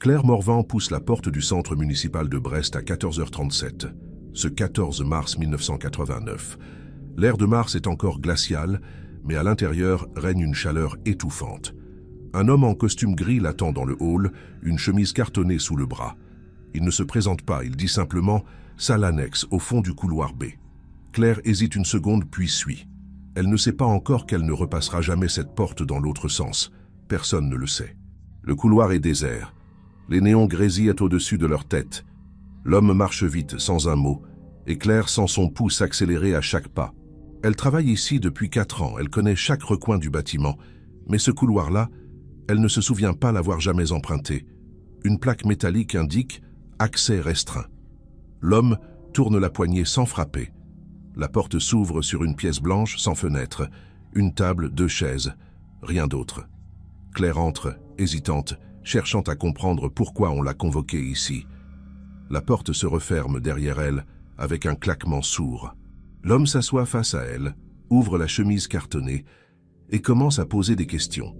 Claire Morvan pousse la porte du centre municipal de Brest à 14h37, ce 14 mars 1989. L'air de Mars est encore glacial, mais à l'intérieur règne une chaleur étouffante. Un homme en costume gris l'attend dans le hall, une chemise cartonnée sous le bras. Il ne se présente pas, il dit simplement « salle annexe, au fond du couloir B ». Claire hésite une seconde puis suit. Elle ne sait pas encore qu'elle ne repassera jamais cette porte dans l'autre sens. Personne ne le sait. Le couloir est désert. Les néons grésillent au-dessus de leur tête. L'homme marche vite, sans un mot, et Claire sent son pouls s'accélérer à chaque pas. Elle travaille ici depuis 4 ans, elle connaît chaque recoin du bâtiment, mais ce couloir-là, elle ne se souvient pas l'avoir jamais emprunté. Une plaque métallique indique « accès restreint ». L'homme tourne la poignée sans frapper. La porte s'ouvre sur une pièce blanche sans fenêtre, une table, 2 chaises, rien d'autre. Claire entre, hésitante, cherchant à comprendre pourquoi on l'a convoquée ici. La porte se referme derrière elle avec un claquement sourd. L'homme s'assoit face à elle, ouvre la chemise cartonnée et commence à poser des questions.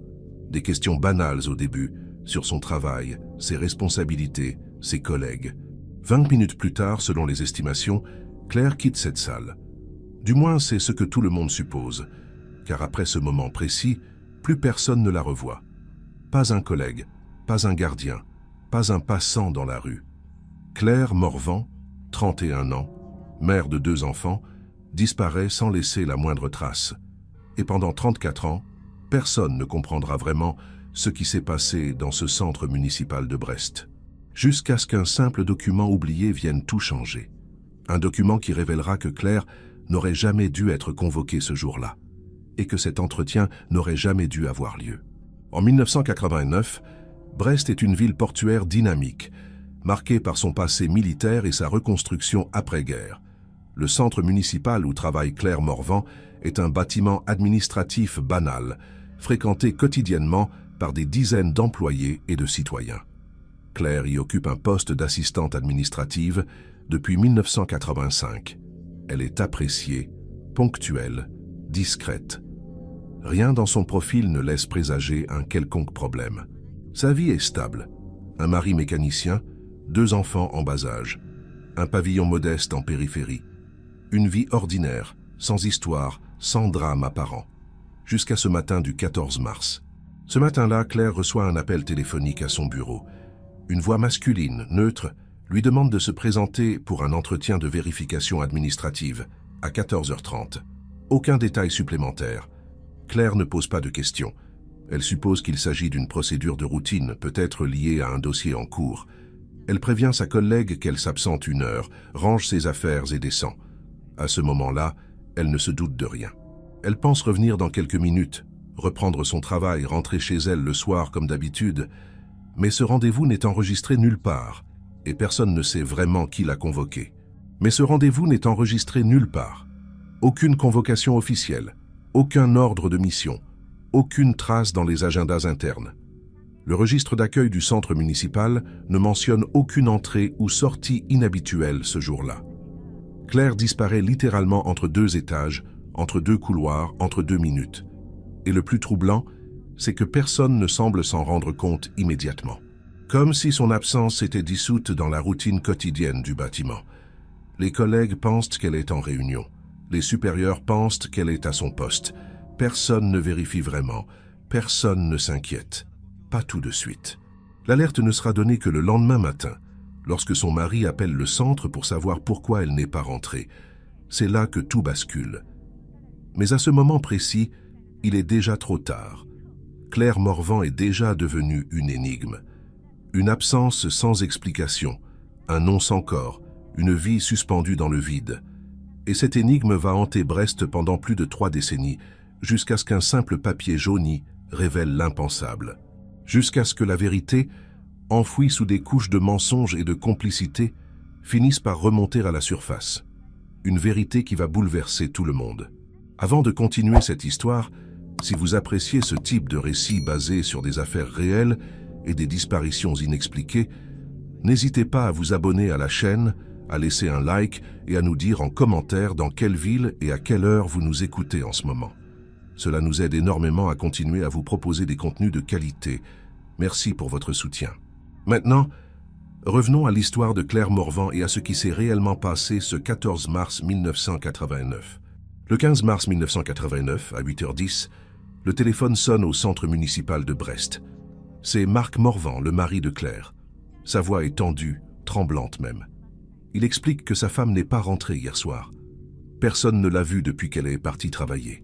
Des questions banales au début, sur son travail, ses responsabilités, ses collègues. 20 minutes plus tard, selon les estimations, Claire quitte cette salle. Du moins, c'est ce que tout le monde suppose, car après ce moment précis, plus personne ne la revoit. Pas un collègue, pas un gardien, pas un passant dans la rue. Claire Morvan, 31 ans, mère de 2 enfants, disparaît sans laisser la moindre trace. Et pendant 34 ans, personne ne comprendra vraiment ce qui s'est passé dans ce centre municipal de Brest. Jusqu'à ce qu'un simple document oublié vienne tout changer. Un document qui révélera que Claire n'aurait jamais dû être convoquée ce jour-là, et que cet entretien n'aurait jamais dû avoir lieu. En 1989, Brest est une ville portuaire dynamique, marquée par son passé militaire et sa reconstruction après-guerre. Le centre municipal où travaille Claire Morvan est un bâtiment administratif banal, fréquenté quotidiennement par des dizaines d'employés et de citoyens. Claire y occupe un poste d'assistante administrative depuis 1985. Elle est appréciée, ponctuelle, discrète. Rien dans son profil ne laisse présager un quelconque problème. Sa vie est stable. Un mari mécanicien, 2 enfants en bas âge, un pavillon modeste en périphérie. Une vie ordinaire, sans histoire, sans drame apparent. Jusqu'à ce matin du 14 mars. Ce matin-là, Claire reçoit un appel téléphonique à son bureau. Une voix masculine, neutre, lui demande de se présenter pour un entretien de vérification administrative à 14h30. Aucun détail supplémentaire. Claire ne pose pas de questions. Elle suppose qu'il s'agit d'une procédure de routine, peut-être liée à un dossier en cours. Elle prévient sa collègue qu'elle s'absente 1 heure, range ses affaires et descend. À ce moment-là, elle ne se doute de rien. Elle pense revenir dans quelques minutes, reprendre son travail, rentrer chez elle le soir comme d'habitude, mais ce rendez-vous n'est enregistré nulle part, et personne ne sait vraiment qui l'a convoqué. Mais ce rendez-vous n'est enregistré nulle part. Aucune convocation officielle, aucun ordre de mission, aucune trace dans les agendas internes. Le registre d'accueil du centre municipal ne mentionne aucune entrée ou sortie inhabituelle ce jour-là. Claire disparaît littéralement entre 2 étages, entre 2 couloirs, entre 2 minutes. Et le plus troublant, c'est que personne ne semble s'en rendre compte immédiatement. Comme si son absence s'était dissoute dans la routine quotidienne du bâtiment. Les collègues pensent qu'elle est en réunion. Les supérieurs pensent qu'elle est à son poste. Personne ne vérifie vraiment. Personne ne s'inquiète. Pas tout de suite. L'alerte ne sera donnée que le lendemain matin, lorsque son mari appelle le centre pour savoir pourquoi elle n'est pas rentrée. C'est là que tout bascule. Mais à ce moment précis, il est déjà trop tard. Claire Morvan est déjà devenue une énigme. Une absence sans explication, un nom sans corps, une vie suspendue dans le vide. Et cette énigme va hanter Brest pendant plus de 3 décennies, jusqu'à ce qu'un simple papier jauni révèle l'impensable. Jusqu'à ce que la vérité, enfouie sous des couches de mensonges et de complicité, finisse par remonter à la surface. Une vérité qui va bouleverser tout le monde. Avant de continuer cette histoire, si vous appréciez ce type de récit basé sur des affaires réelles et des disparitions inexpliquées, n'hésitez pas à vous abonner à la chaîne, à laisser un like et à nous dire en commentaire dans quelle ville et à quelle heure vous nous écoutez en ce moment. Cela nous aide énormément à continuer à vous proposer des contenus de qualité. Merci pour votre soutien. Maintenant, revenons à l'histoire de Claire Morvan et à ce qui s'est réellement passé ce 14 mars 1989. Le 15 mars 1989, à 8h10, le téléphone sonne au centre municipal de Brest. C'est Marc Morvan, le mari de Claire. Sa voix est tendue, tremblante même. Il explique que sa femme n'est pas rentrée hier soir. Personne ne l'a vue depuis qu'elle est partie travailler.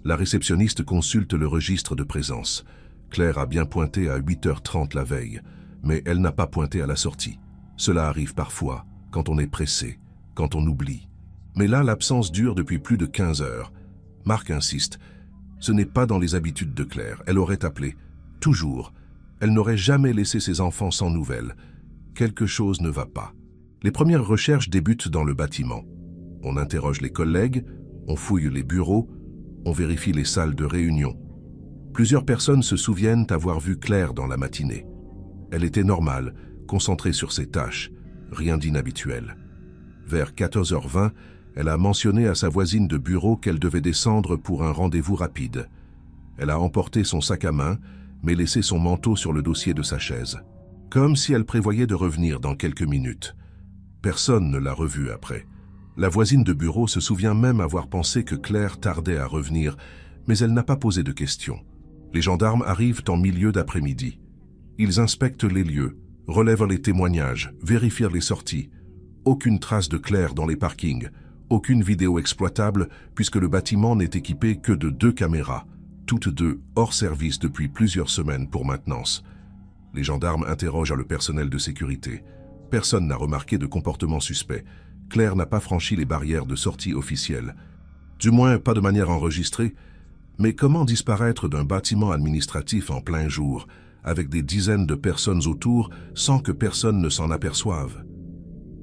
La réceptionniste consulte le registre de présence. Claire a bien pointé à 8h30 la veille, mais elle n'a pas pointé à la sortie. Cela arrive parfois, quand on est pressé, quand on oublie. Mais là, l'absence dure depuis plus de 15 heures. Marc insiste. Ce n'est pas dans les habitudes de Claire. Elle aurait appelé. Toujours. Elle n'aurait jamais laissé ses enfants sans nouvelles. Quelque chose ne va pas. Les premières recherches débutent dans le bâtiment. On interroge les collègues, on fouille les bureaux, on vérifie les salles de réunion. Plusieurs personnes se souviennent avoir vu Claire dans la matinée. Elle était normale, concentrée sur ses tâches, rien d'inhabituel. Vers 14h20, elle a mentionné à sa voisine de bureau qu'elle devait descendre pour un rendez-vous rapide. Elle a emporté son sac à main, mais laissé son manteau sur le dossier de sa chaise. Comme si elle prévoyait de revenir dans quelques minutes. Personne ne l'a revue après. La voisine de bureau se souvient même avoir pensé que Claire tardait à revenir, mais elle n'a pas posé de questions. Les gendarmes arrivent en milieu d'après-midi. Ils inspectent les lieux, relèvent les témoignages, vérifient les sorties. Aucune trace de Claire dans les parkings, aucune vidéo exploitable puisque le bâtiment n'est équipé que de 2 caméras, toutes deux hors service depuis plusieurs semaines pour maintenance. Les gendarmes interrogent le personnel de sécurité. Personne n'a remarqué de comportement suspect. Claire n'a pas franchi les barrières de sortie officielles. Du moins, pas de manière enregistrée. Mais comment disparaître d'un bâtiment administratif en plein jour, avec des dizaines de personnes autour, sans que personne ne s'en aperçoive?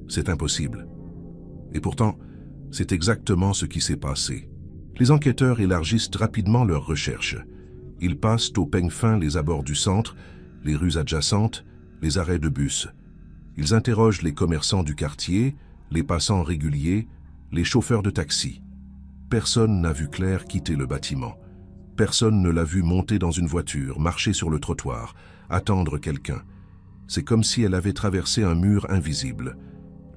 C'est impossible. Et pourtant, c'est exactement ce qui s'est passé. Les enquêteurs élargissent rapidement leurs recherches. Ils passent au peigne fin les abords du centre, les rues adjacentes, les arrêts de bus. Ils interrogent les commerçants du quartier, les passants réguliers, les chauffeurs de taxi. Personne n'a vu Claire quitter le bâtiment. Personne ne l'a vue monter dans une voiture, marcher sur le trottoir, attendre quelqu'un. C'est comme si elle avait traversé un mur invisible.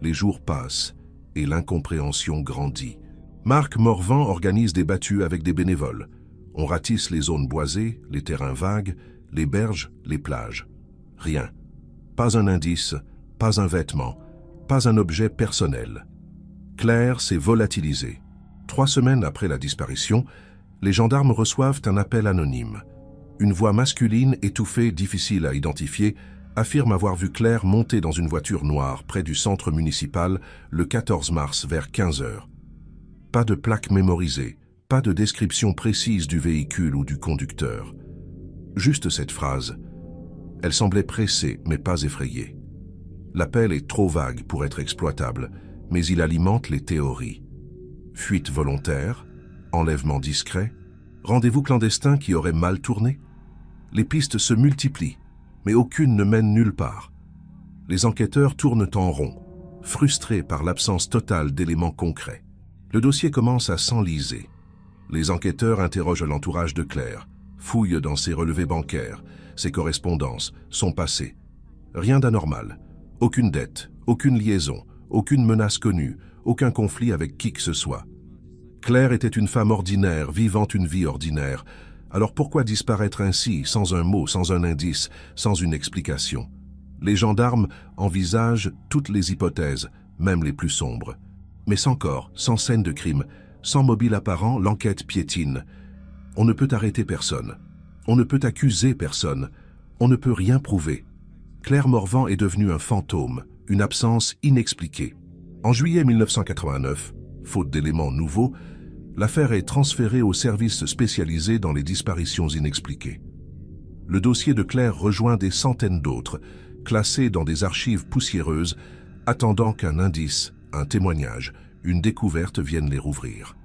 Les jours passent et l'incompréhension grandit. Marc Morvan organise des battues avec des bénévoles. On ratisse les zones boisées, les terrains vagues, les berges, les plages. Rien. Pas un indice, pas un vêtement, pas un objet personnel. Claire s'est volatilisée. 3 semaines après la disparition, les gendarmes reçoivent un appel anonyme. Une voix masculine étouffée, difficile à identifier, affirme avoir vu Claire monter dans une voiture noire près du centre municipal le 14 mars vers 15 heures. Pas de plaque mémorisée, pas de description précise du véhicule ou du conducteur. Juste cette phrase. Elle semblait pressée, mais pas effrayée. L'appel est trop vague pour être exploitable, mais il alimente les théories. Fuite volontaire, enlèvement discret, rendez-vous clandestin qui aurait mal tourné. Les pistes se multiplient, mais aucune ne mène nulle part. Les enquêteurs tournent en rond, frustrés par l'absence totale d'éléments concrets. Le dossier commence à s'enliser. Les enquêteurs interrogent l'entourage de Claire, fouillent dans ses relevés bancaires, ses correspondances, son passé. Rien d'anormal. Aucune dette, aucune liaison, aucune menace connue, aucun conflit avec qui que ce soit. Claire était une femme ordinaire, vivant une vie ordinaire. Alors pourquoi disparaître ainsi, sans un mot, sans un indice, sans une explication? Les gendarmes envisagent toutes les hypothèses, même les plus sombres. Mais sans corps, sans scène de crime, sans mobile apparent, l'enquête piétine. On ne peut arrêter personne. On ne peut accuser personne. On ne peut rien prouver. Claire Morvan est devenue un fantôme, une absence inexpliquée. En juillet 1989, faute d'éléments nouveaux, l'affaire est transférée au service spécialisé dans les disparitions inexpliquées. Le dossier de Claire rejoint des centaines d'autres, classés dans des archives poussiéreuses, attendant qu'un indice, un témoignage, une découverte viennent les rouvrir.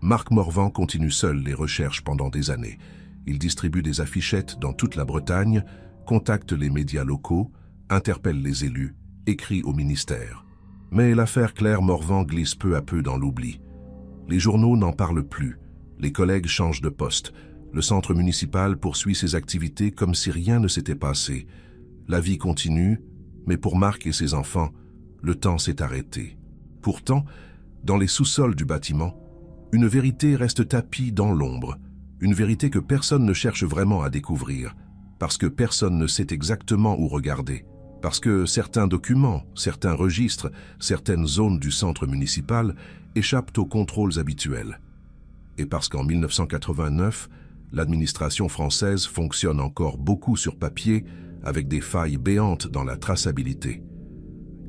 Marc Morvan continue seul les recherches pendant des années. Il distribue des affichettes dans toute la Bretagne, contacte les médias locaux, interpelle les élus, écrit au ministère. Mais l'affaire Claire Morvan glisse peu à peu dans l'oubli. Les journaux n'en parlent plus, les collègues changent de poste, le centre municipal poursuit ses activités comme si rien ne s'était passé. La vie continue, mais pour Marc et ses enfants, le temps s'est arrêté. Pourtant, dans les sous-sols du bâtiment, une vérité reste tapie dans l'ombre, une vérité que personne ne cherche vraiment à découvrir, parce que personne ne sait exactement où regarder, parce que certains documents, certains registres, certaines zones du centre municipal échappent aux contrôles habituels. Et parce qu'en 1989, l'administration française fonctionne encore beaucoup sur papier, avec des failles béantes dans la traçabilité.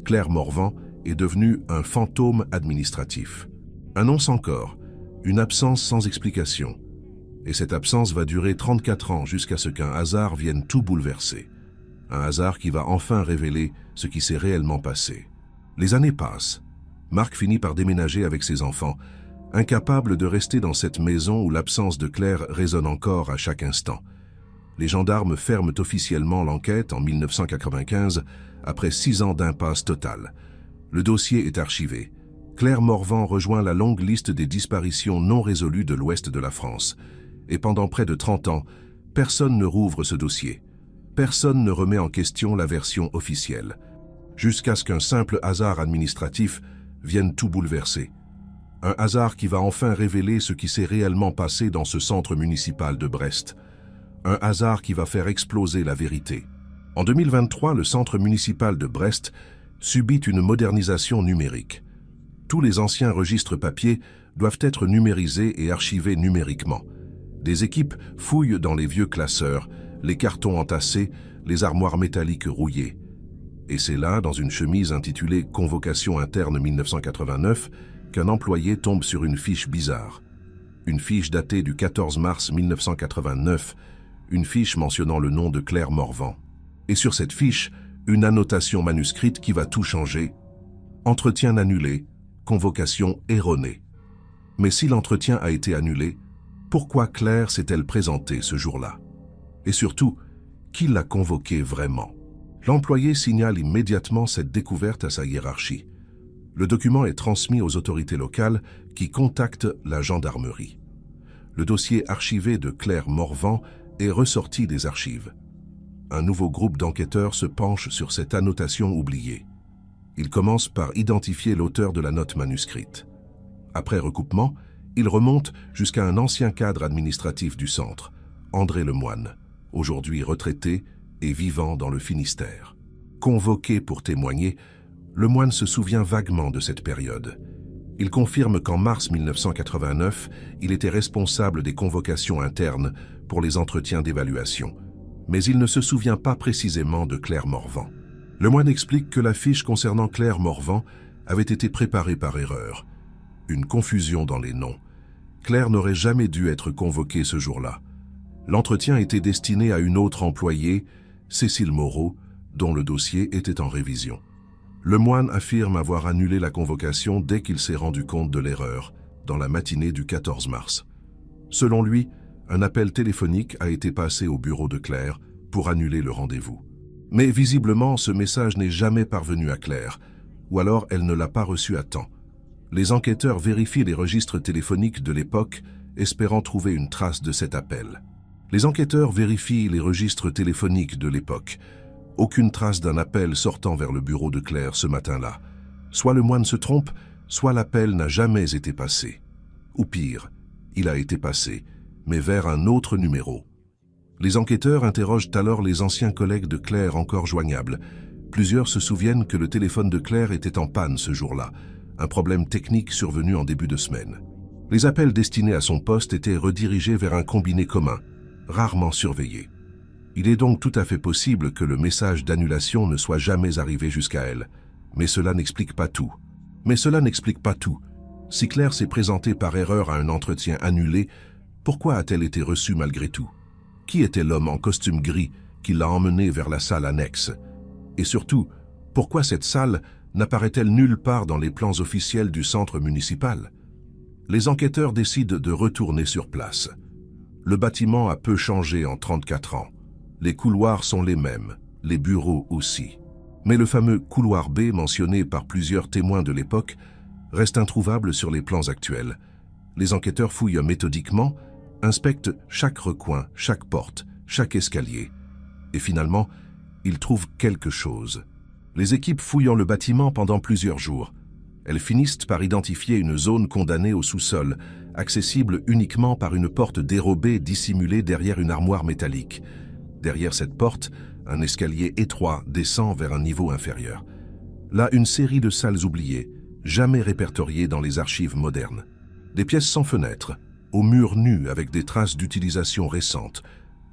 Claire Morvan est devenue un fantôme administratif. Un non sans corps, une absence sans explication. Et cette absence va durer 34 ans jusqu'à ce qu'un hasard vienne tout bouleverser. Un hasard qui va enfin révéler ce qui s'est réellement passé. Les années passent. Marc finit par déménager avec ses enfants, incapable de rester dans cette maison où l'absence de Claire résonne encore à chaque instant. Les gendarmes ferment officiellement l'enquête en 1995, après 6 ans d'impasse totale. Le dossier est archivé. Claire Morvan rejoint la longue liste des disparitions non résolues de l'ouest de la France. Et pendant près de 30 ans, personne ne rouvre ce dossier. Personne ne remet en question la version officielle. Jusqu'à ce qu'un simple hasard administratif vienne tout bouleverser. Un hasard qui va enfin révéler ce qui s'est réellement passé dans ce centre municipal de Brest. Un hasard qui va faire exploser la vérité. En 2023, le centre municipal de Brest subit une modernisation numérique. Tous les anciens registres papier doivent être numérisés et archivés numériquement. Des équipes fouillent dans les vieux classeurs, les cartons entassés, les armoires métalliques rouillées. Et c'est là, dans une chemise intitulée « Convocation interne 1989 », qu'un employé tombe sur une fiche bizarre. Une fiche datée du 14 mars 1989, une fiche mentionnant le nom de Claire Morvan. Et sur cette fiche, une annotation manuscrite qui va tout changer. Entretien annulé, convocation erronée. Mais si l'entretien a été annulé, pourquoi Claire s'est-elle présentée ce jour-là? Et surtout, qui l'a convoquée vraiment? L'employé signale immédiatement cette découverte à sa hiérarchie. Le document est transmis aux autorités locales qui contactent la gendarmerie. Le dossier archivé de Claire Morvan est ressorti des archives. Un nouveau groupe d'enquêteurs se penche sur cette annotation oubliée. Il commence par identifier l'auteur de la note manuscrite. Après recoupement, il remonte jusqu'à un ancien cadre administratif du centre, André Lemoine, aujourd'hui retraité et vivant dans le Finistère. Convoqué pour témoigner, Lemoine se souvient vaguement de cette période. Il confirme qu'en mars 1989, il était responsable des convocations internes pour les entretiens d'évaluation. Mais il ne se souvient pas précisément de Claire Morvan. Lemoine explique que la fiche concernant Claire Morvan avait été préparée par erreur. Une confusion dans les noms. Claire n'aurait jamais dû être convoquée ce jour-là. L'entretien était destiné à une autre employée, Cécile Moreau, dont le dossier était en révision. Lemoine affirme avoir annulé la convocation dès qu'il s'est rendu compte de l'erreur, dans la matinée du 14 mars. Selon lui, un appel téléphonique a été passé au bureau de Claire pour annuler le rendez-vous. Mais visiblement, ce message n'est jamais parvenu à Claire, ou alors elle ne l'a pas reçu à temps. Les enquêteurs vérifient les registres téléphoniques de l'époque, espérant trouver une trace de cet appel. Les enquêteurs vérifient les registres téléphoniques de l'époque. Aucune trace d'un appel sortant vers le bureau de Claire ce matin-là. Soit Lemoine se trompe, soit l'appel n'a jamais été passé. Ou pire, il a été passé, mais vers un autre numéro. Les enquêteurs interrogent alors les anciens collègues de Claire encore joignables. Plusieurs se souviennent que le téléphone de Claire était en panne ce jour-là, un problème technique survenu en début de semaine. Les appels destinés à son poste étaient redirigés vers un combiné commun, rarement surveillé. Il est donc tout à fait possible que le message d'annulation ne soit jamais arrivé jusqu'à elle. Mais cela n'explique pas tout. Si Claire s'est présentée par erreur à un entretien annulé, pourquoi a-t-elle été reçue malgré tout? Qui était l'homme en costume gris qui l'a emmenée vers la salle annexe? Et surtout, pourquoi cette salle n'apparaît-elle nulle part dans les plans officiels du centre municipal? Les enquêteurs décident de retourner sur place. Le bâtiment a peu changé en 34 ans. Les couloirs sont les mêmes, les bureaux aussi. Mais le fameux couloir B mentionné par plusieurs témoins de l'époque reste introuvable sur les plans actuels. Les enquêteurs fouillent méthodiquement, inspectent chaque recoin, chaque porte, chaque escalier. Et finalement, Ils trouvent quelque chose. Les équipes fouillent le bâtiment pendant plusieurs jours. Elles finissent par identifier une zone condamnée au sous-sol, accessible uniquement par une porte dérobée dissimulée derrière une armoire métallique. Derrière cette porte, un escalier étroit descend vers un niveau inférieur. Là, une série de salles oubliées, jamais répertoriées dans les archives modernes. Des pièces sans fenêtres, aux murs nus avec des traces d'utilisation récentes,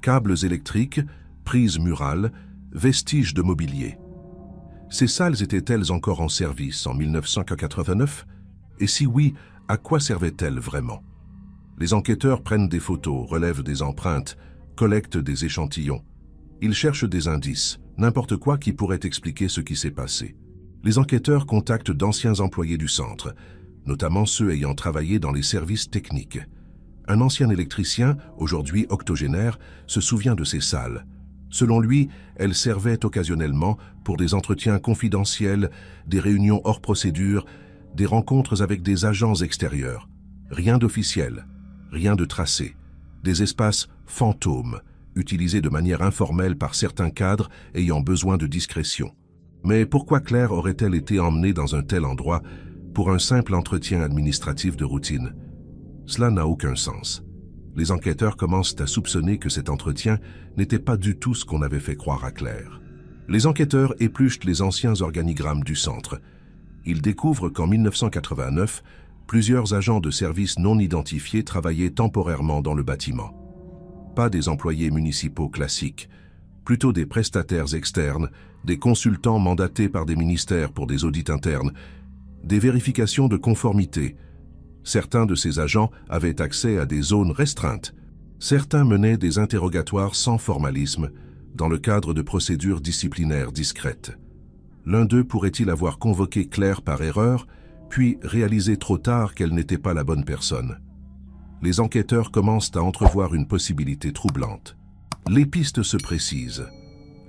câbles électriques, prises murales, vestiges de mobilier. Ces salles étaient-elles encore en service en 1989? Et si oui, à quoi servaient-elles vraiment? Les enquêteurs prennent des photos, relèvent des empreintes, collectent des échantillons. Ils cherchent des indices, n'importe quoi qui pourrait expliquer ce qui s'est passé. Les enquêteurs contactent d'anciens employés du centre, notamment ceux ayant travaillé dans les services techniques. Un ancien électricien, aujourd'hui octogénaire, se souvient de ces salles. Selon lui, elles servaient occasionnellement pour des entretiens confidentiels, des réunions hors procédure, des rencontres avec des agents extérieurs. Rien d'officiel, rien de tracé. Des espaces fantômes, utilisés de manière informelle par certains cadres ayant besoin de discrétion. Mais pourquoi Claire aurait-elle été emmenée dans un tel endroit pour un simple entretien administratif de routine? Cela n'a aucun sens. Les enquêteurs commencent à soupçonner que cet entretien n'était pas du tout ce qu'on avait fait croire à Claire. Les enquêteurs épluchent les anciens organigrammes du centre. Ils découvrent qu'en 1989, plusieurs agents de services non identifiés travaillaient temporairement dans le bâtiment. Pas des employés municipaux classiques, plutôt des prestataires externes, des consultants mandatés par des ministères pour des audits internes, des vérifications de conformité. Certains de ces agents avaient accès à des zones restreintes. Certains menaient des interrogatoires sans formalisme, dans le cadre de procédures disciplinaires discrètes. L'un d'eux pourrait-il avoir convoqué Claire par erreur, puis réalisé trop tard qu'elle n'était pas la bonne personne? Les enquêteurs commencent à entrevoir une possibilité troublante. Les pistes se précisent.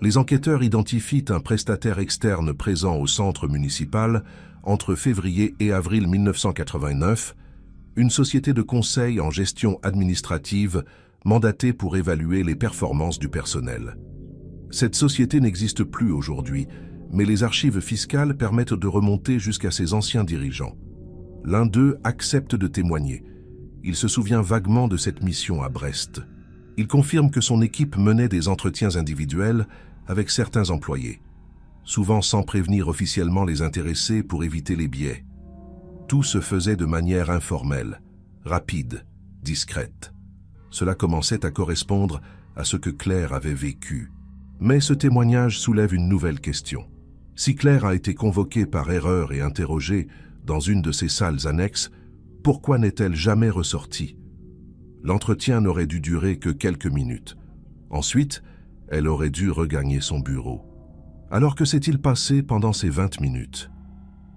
Les enquêteurs identifient un prestataire externe présent au centre municipal entre février et avril 1989, une société de conseil en gestion administrative mandatée pour évaluer les performances du personnel. Cette société n'existe plus aujourd'hui, mais les archives fiscales permettent de remonter jusqu'à ses anciens dirigeants. L'un d'eux accepte de témoigner. Il se souvient vaguement de cette mission à Brest. Il confirme que son équipe menait des entretiens individuels avec certains employés, souvent sans prévenir officiellement les intéressés pour éviter les biais. Tout se faisait de manière informelle, rapide, discrète. Cela commençait à correspondre à ce que Claire avait vécu. Mais ce témoignage soulève une nouvelle question. Si Claire a été convoquée par erreur et interrogée dans une de ces salles annexes, pourquoi n'est-elle jamais ressortie? L'entretien n'aurait dû durer que quelques minutes. Ensuite, elle aurait dû regagner son bureau. Alors que s'est-il passé pendant ces 20 minutes?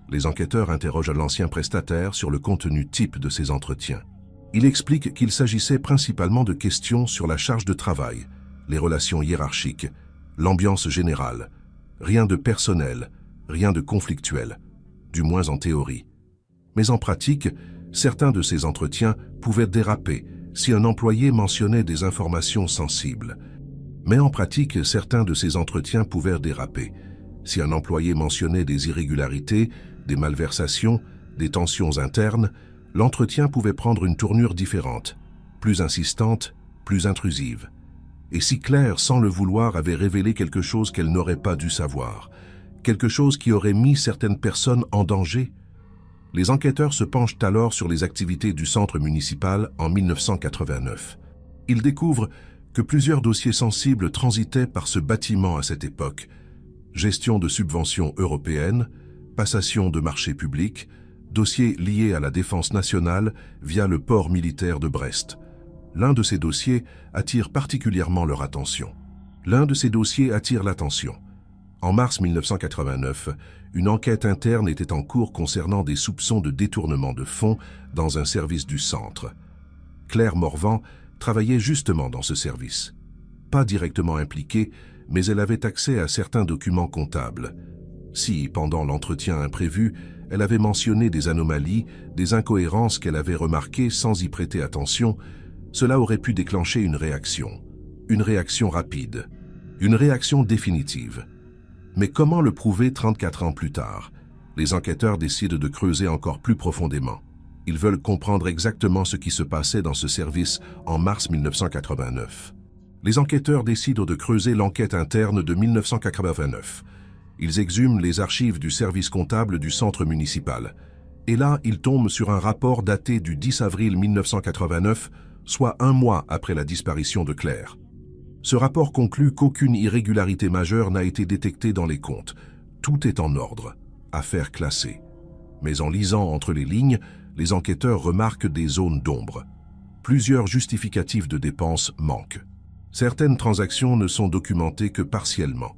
Les enquêteurs interrogent l'ancien prestataire sur le contenu type de ces entretiens. Il explique qu'il s'agissait principalement de questions sur la charge de travail, les relations hiérarchiques, l'ambiance générale. Rien de personnel, rien de conflictuel, du moins en théorie. Mais en pratique, certains de ces entretiens pouvaient déraper si un employé mentionnait des informations sensibles. Mais en pratique, certains de ces entretiens pouvaient déraper si un employé mentionnait des irrégularités, des malversations, des tensions internes. L'entretien pouvait prendre une tournure différente, plus insistante, plus intrusive. Et si Claire, sans le vouloir, avait révélé quelque chose qu'elle n'aurait pas dû savoir, quelque chose qui aurait mis certaines personnes en danger? Les enquêteurs se penchent alors sur les activités du centre municipal en 1989. Ils découvrent que plusieurs dossiers sensibles transitaient par ce bâtiment à cette époque. Gestion de subventions européennes, passation de marchés publics, dossiers liés à la défense nationale via le port militaire de Brest. L'un de ces dossiers attire particulièrement leur attention. En mars 1989, une enquête interne était en cours concernant des soupçons de détournement de fonds dans un service du centre. Claire Morvan travaillait justement dans ce service. Pas directement impliquée, mais elle avait accès à certains documents comptables. Si, pendant l'entretien imprévu, elle avait mentionné des anomalies, des incohérences qu'elle avait remarquées sans y prêter attention, cela aurait pu déclencher une réaction rapide, Une réaction définitive. Mais comment le prouver 34 ans plus tard? Les enquêteurs décident de creuser encore plus profondément. Ils veulent comprendre exactement ce qui se passait dans ce service en mars 1989. Les enquêteurs décident de creuser l'enquête interne de 1989. Ils exhument les archives du service comptable du centre municipal. Et là, ils tombent sur un rapport daté du 10 avril 1989, soit un mois après la disparition de Claire. Ce rapport conclut qu'aucune irrégularité majeure n'a été détectée dans les comptes. Tout est en ordre. Affaire classée. Mais en lisant entre les lignes, les enquêteurs remarquent des zones d'ombre. Plusieurs justificatifs de dépenses manquent. Certaines transactions ne sont documentées que partiellement.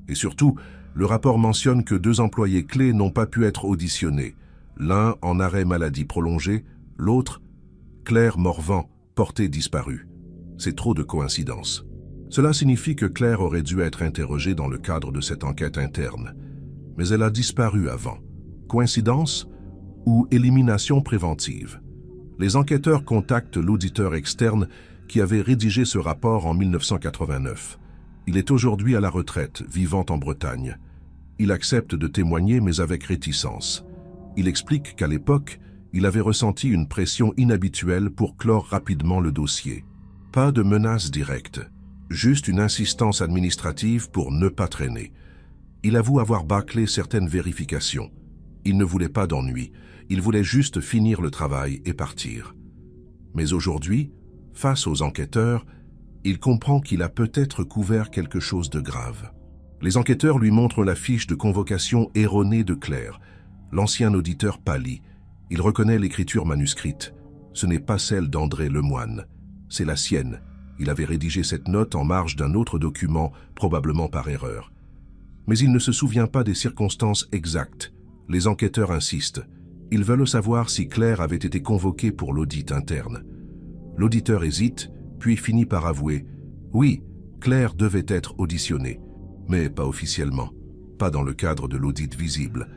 Et surtout, le rapport mentionne que 2 employés clés n'ont pas pu être auditionnés. L'un en arrêt maladie prolongé, l'autre, Claire Morvan, portée disparue. C'est trop de coïncidences. Cela signifie que Claire aurait dû être interrogée dans le cadre de cette enquête interne. Mais elle a disparu avant. Coïncidence ou élimination préventive? Les enquêteurs contactent l'auditeur externe qui avait rédigé ce rapport en 1989. Il est aujourd'hui à la retraite, vivant en Bretagne. Il accepte de témoigner, mais avec réticence. Il explique qu'à l'époque, il avait ressenti une pression inhabituelle pour clore rapidement le dossier. Pas de menace directe, juste une insistance administrative pour ne pas traîner. Il avoue avoir bâclé certaines vérifications. Il ne voulait pas d'ennui, il voulait juste finir le travail et partir. Mais aujourd'hui, face aux enquêteurs, il comprend qu'il a peut-être couvert quelque chose de grave. Les enquêteurs lui montrent la fiche de convocation erronée de Claire. L'ancien auditeur pâlit. Il reconnaît l'écriture manuscrite. Ce n'est pas celle d'André Lemoine. C'est la sienne. Il avait rédigé cette note en marge d'un autre document, probablement par erreur. Mais il ne se souvient pas des circonstances exactes. Les enquêteurs insistent. Ils veulent savoir si Claire avait été convoquée pour l'audit interne. L'auditeur hésite, puis finit par avouer « Oui, Claire devait être auditionnée, mais pas officiellement, pas dans le cadre de l'audit visible.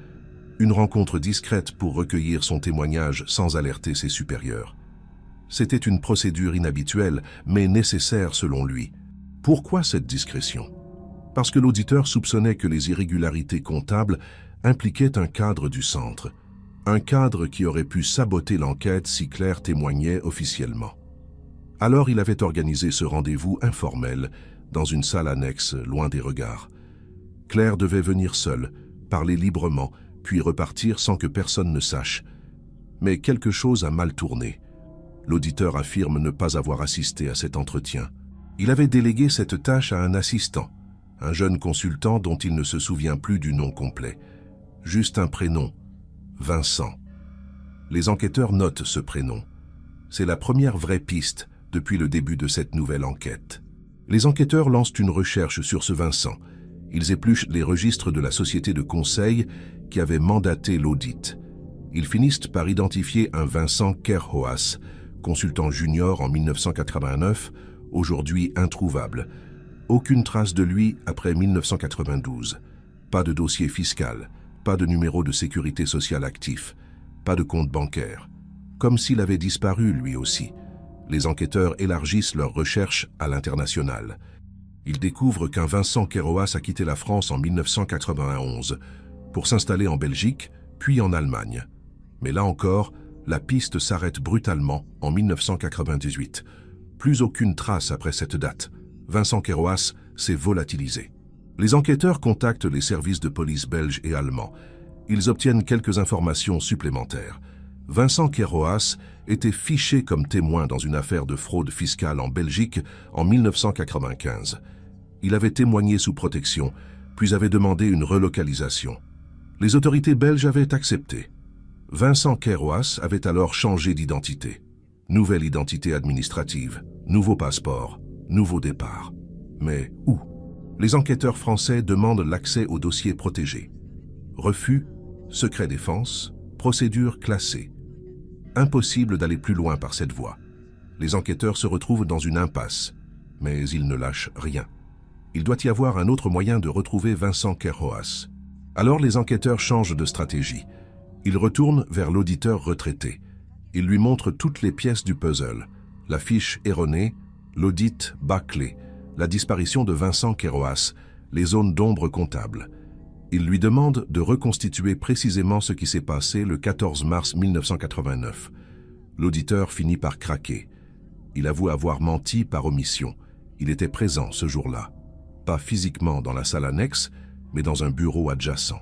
Une rencontre discrète pour recueillir son témoignage sans alerter ses supérieurs. » C'était une procédure inhabituelle, mais nécessaire selon lui. Pourquoi cette discrétion? Parce que l'auditeur soupçonnait que les irrégularités comptables impliquaient un cadre du centre. Un cadre qui aurait pu saboter l'enquête si Claire témoignait officiellement. Alors il avait organisé ce rendez-vous informel dans une salle annexe, loin des regards. Claire devait venir seule, parler librement, puis repartir sans que personne ne sache. Mais quelque chose a mal tourné. L'auditeur affirme ne pas avoir assisté à cet entretien. Il avait délégué cette tâche à un assistant, un jeune consultant dont il ne se souvient plus du nom complet. Juste un prénom, Vincent. Les enquêteurs notent ce prénom. C'est la première vraie piste depuis le début de cette nouvelle enquête. Les enquêteurs lancent une recherche sur ce Vincent. Ils épluchent les registres de la société de conseil qui avait mandaté l'audit. Ils finissent par identifier un Vincent Kerhoas, consultant junior en 1989, aujourd'hui introuvable. Aucune trace de lui après 1992. Pas de dossier fiscal, pas de numéro de sécurité sociale actif, pas de compte bancaire. Comme s'il avait disparu lui aussi. Les enquêteurs élargissent leurs recherches à l'international. Ils découvrent qu'un Vincent Kerhoas a quitté la France en 1991 pour s'installer en Belgique, puis en Allemagne. Mais là encore, la piste s'arrête brutalement en 1998. Plus aucune trace après cette date. Vincent Kerhoas s'est volatilisé. Les enquêteurs contactent les services de police belges et allemands. Ils obtiennent quelques informations supplémentaires. Vincent Kerhoas était fiché comme témoin dans une affaire de fraude fiscale en Belgique en 1995. Il avait témoigné sous protection, puis avait demandé une relocalisation. Les autorités belges avaient accepté. Vincent Kerhoas avait alors changé d'identité. Nouvelle identité administrative, nouveau passeport, nouveau départ. Mais où? Les enquêteurs français demandent l'accès au dossier protégé. Refus, secret défense, procédure classée. Impossible d'aller plus loin par cette voie. Les enquêteurs se retrouvent dans une impasse, mais ils ne lâchent rien. Il doit y avoir un autre moyen de retrouver Vincent Kerhoas. Alors les enquêteurs changent de stratégie. Ils retournent vers l'auditeur retraité. Ils lui montrent toutes les pièces du puzzle. La fiche erronée, l'audit bâclé, la disparition de Vincent Queiroz, les zones d'ombre comptables. Il lui demande de reconstituer précisément ce qui s'est passé le 14 mars 1989. L'auditeur finit par craquer. Il avoue avoir menti par omission. Il était présent ce jour-là. Pas physiquement dans la salle annexe, mais dans un bureau adjacent.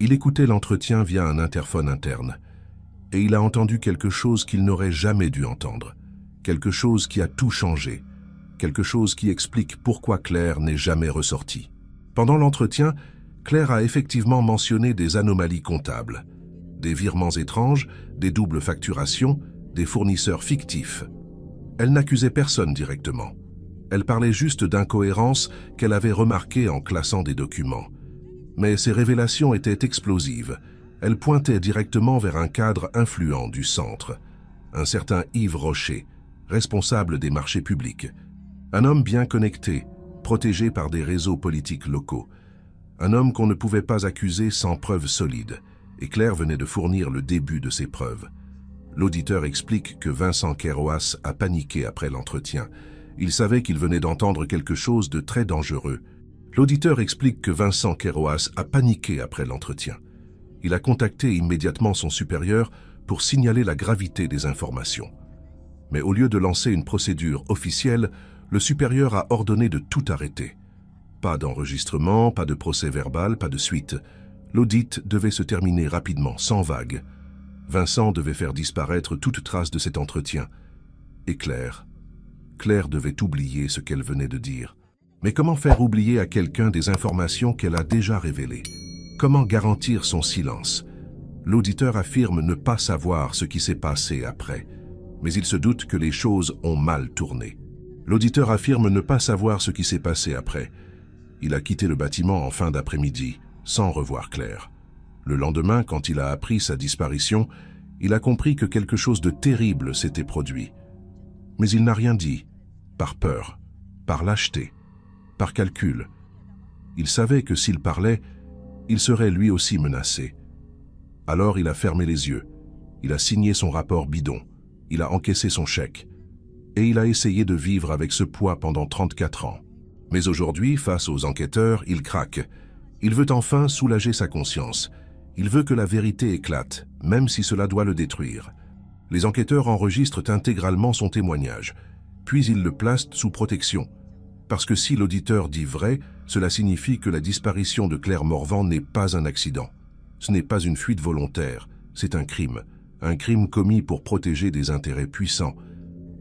Il écoutait l'entretien via un interphone interne. Et il a entendu quelque chose qu'il n'aurait jamais dû entendre. Quelque chose qui a tout changé. Quelque chose qui explique pourquoi Claire n'est jamais ressortie. Pendant l'entretien, Claire a effectivement mentionné des anomalies comptables. Des virements étranges, des doubles facturations, des fournisseurs fictifs. Elle n'accusait personne directement. Elle parlait juste d'incohérences qu'elle avait remarquées en classant des documents. Mais ces révélations étaient explosives. Elles pointaient directement vers un cadre influent du centre. Un certain Yves Rocher, responsable des marchés publics. Un homme bien connecté, protégé par des réseaux politiques locaux. Un homme qu'on ne pouvait pas accuser sans preuves solides. Et Claire venait de fournir le début de ces preuves. L'auditeur explique que Vincent Queiroz a paniqué après l'entretien. Il savait qu'il venait d'entendre quelque chose de très dangereux. L'auditeur explique que Vincent Queiroz a paniqué après l'entretien. Il a contacté immédiatement son supérieur pour signaler la gravité des informations. Mais au lieu de lancer une procédure officielle, le supérieur a ordonné de tout arrêter. Pas d'enregistrement, pas de procès verbal, pas de suite. L'audit devait se terminer rapidement, sans vague. Vincent devait faire disparaître toute trace de cet entretien. Et Claire devait oublier ce qu'elle venait de dire. Mais comment faire oublier à quelqu'un des informations qu'elle a déjà révélées? Comment garantir son silence? L'auditeur affirme ne pas savoir ce qui s'est passé après, mais il se doute que les choses ont mal tourné. L'auditeur affirme ne pas savoir ce qui s'est passé après. Il a quitté le bâtiment en fin d'après-midi, sans revoir Claire. Le lendemain, quand il a appris sa disparition, il a compris que quelque chose de terrible s'était produit. Mais il n'a rien dit, par peur, par lâcheté, par calcul. Il savait que s'il parlait, il serait lui aussi menacé. Alors il a fermé les yeux, il a signé son rapport bidon, il a encaissé son chèque, et il a essayé de vivre avec ce poids pendant 34 ans. Mais aujourd'hui, face aux enquêteurs, il craque. Il veut enfin soulager sa conscience. Il veut que la vérité éclate, même si cela doit le détruire. Les enquêteurs enregistrent intégralement son témoignage, puis ils le placent sous protection. Parce que si l'auditeur dit vrai, cela signifie que la disparition de Claire Morvan n'est pas un accident. Ce n'est pas une fuite volontaire, c'est un crime commis pour protéger des intérêts puissants,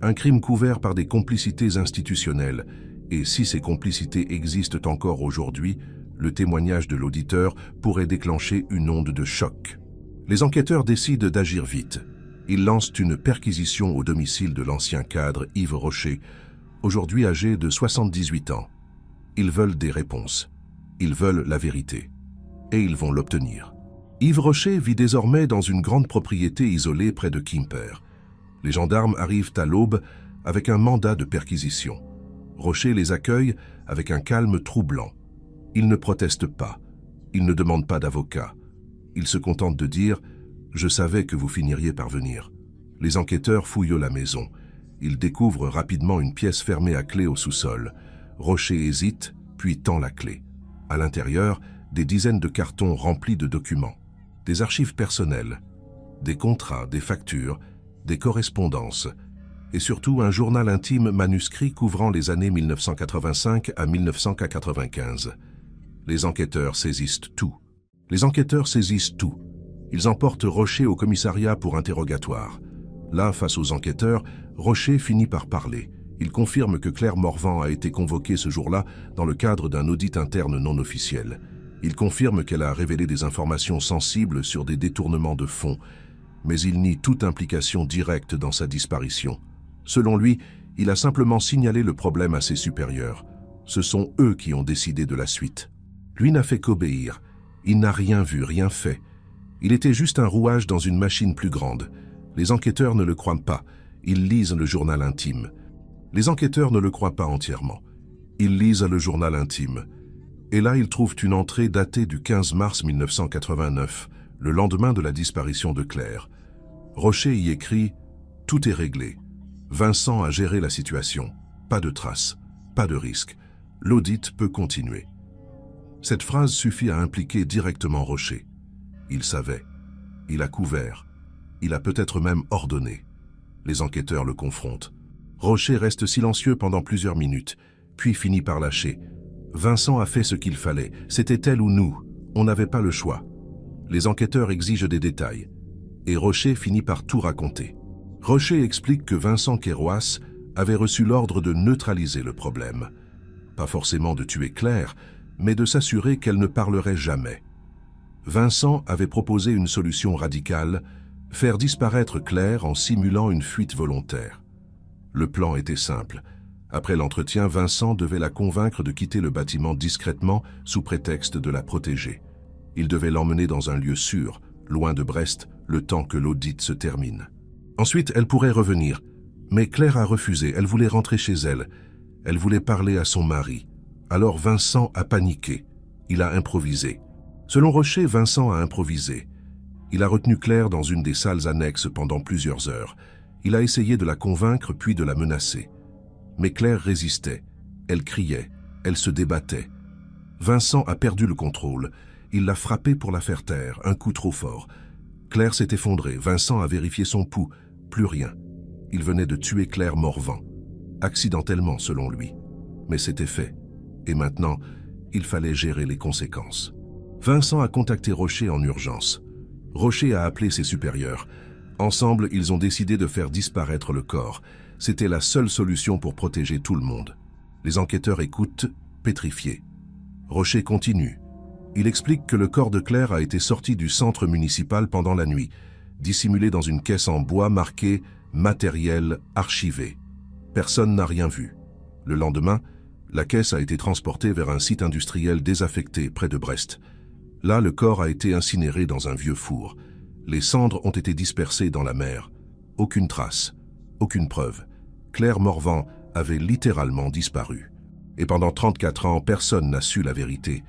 un crime couvert par des complicités institutionnelles, et si ces complicités existent encore aujourd'hui, le témoignage de l'auditeur pourrait déclencher une onde de choc. Les enquêteurs décident d'agir vite. Ils lancent une perquisition au domicile de l'ancien cadre Yves Rocher, aujourd'hui âgé de 78 ans. Ils veulent des réponses. Ils veulent la vérité. Et ils vont l'obtenir. Yves Rocher vit désormais dans une grande propriété isolée près de Quimper. Les gendarmes arrivent à l'aube avec un mandat de perquisition. Rocher les accueille avec un calme troublant. Il ne proteste pas. Il ne demande pas d'avocat. Il se contente de dire « Je savais que vous finiriez par venir ». Les enquêteurs fouillent la maison. Ils découvrent rapidement une pièce fermée à clé au sous-sol. Rocher hésite, puis tend la clé. À l'intérieur, des dizaines de cartons remplis de documents. Des archives personnelles, des contrats, des factures, des correspondances, et surtout un journal intime manuscrit couvrant les années 1985 à 1995. Les enquêteurs saisissent tout. Les enquêteurs saisissent tout. Ils emportent Rocher au commissariat pour interrogatoire. Là, face aux enquêteurs, Rocher finit par parler. Il confirme que Claire Morvan a été convoquée ce jour-là dans le cadre d'un audit interne non officiel. Il confirme qu'elle a révélé des informations sensibles sur des détournements de fonds, mais il nie toute implication directe dans sa disparition. Selon lui, il a simplement signalé le problème à ses supérieurs. Ce sont eux qui ont décidé de la suite. Lui n'a fait qu'obéir. Il n'a rien vu, rien fait. Il était juste un rouage dans une machine plus grande. Les enquêteurs ne le croient pas. Ils lisent le journal intime. Les enquêteurs ne le croient pas entièrement. Ils lisent le journal intime. Et là, ils trouvent une entrée datée du 15 mars 1989, le lendemain de la disparition de Claire. Rocher y écrit « Tout est réglé. Vincent a géré la situation. Pas de traces, pas de risque. L'audit peut continuer. Cette phrase suffit à impliquer directement Rocher. Il savait, il a couvert, il a peut-être même ordonné. Les enquêteurs le confrontent. Rocher reste silencieux pendant plusieurs minutes, puis finit par lâcher. Vincent a fait ce qu'il fallait, c'était elle ou nous, on n'avait pas le choix. Les enquêteurs exigent des détails, et Rocher finit par tout raconter. Rocher explique que Vincent Queyroas avait reçu l'ordre de neutraliser le problème. Pas forcément de tuer Claire, mais de s'assurer qu'elle ne parlerait jamais. Vincent avait proposé une solution radicale, faire disparaître Claire en simulant une fuite volontaire. Le plan était simple. Après l'entretien, Vincent devait la convaincre de quitter le bâtiment discrètement sous prétexte de la protéger. Il devait l'emmener dans un lieu sûr, loin de Brest, le temps que l'audit se termine. Ensuite, elle pourrait revenir. Mais Claire a refusé, elle voulait rentrer chez elle. Elle voulait parler à son mari. Alors Vincent a paniqué. Il a improvisé. Selon Rocher, Vincent a improvisé. Il a retenu Claire dans une des salles annexes pendant plusieurs heures. Il a essayé de la convaincre puis de la menacer. Mais Claire résistait. Elle criait. Elle se débattait. Vincent a perdu le contrôle. Il l'a frappée pour la faire taire, un coup trop fort. Claire s'est effondrée. Vincent a vérifié son pouls. Plus rien. Il venait de tuer Claire Morvan. Accidentellement, selon lui. Mais c'était fait. Et maintenant, il fallait gérer les conséquences. Vincent a contacté Rocher en urgence. Rocher a appelé ses supérieurs. Ensemble, ils ont décidé de faire disparaître le corps. C'était la seule solution pour protéger tout le monde. Les enquêteurs écoutent, pétrifiés. Rocher continue. Il explique que le corps de Claire a été sorti du centre municipal pendant la nuit, dissimulé dans une caisse en bois marquée « Matériel archivé ». Personne n'a rien vu. Le lendemain, la caisse a été transportée vers un site industriel désaffecté près de Brest. Là, le corps a été incinéré dans un vieux four. Les cendres ont été dispersées dans la mer. Aucune trace, aucune preuve. Claire Morvan avait littéralement disparu. Et pendant 34 ans, personne n'a su la vérité,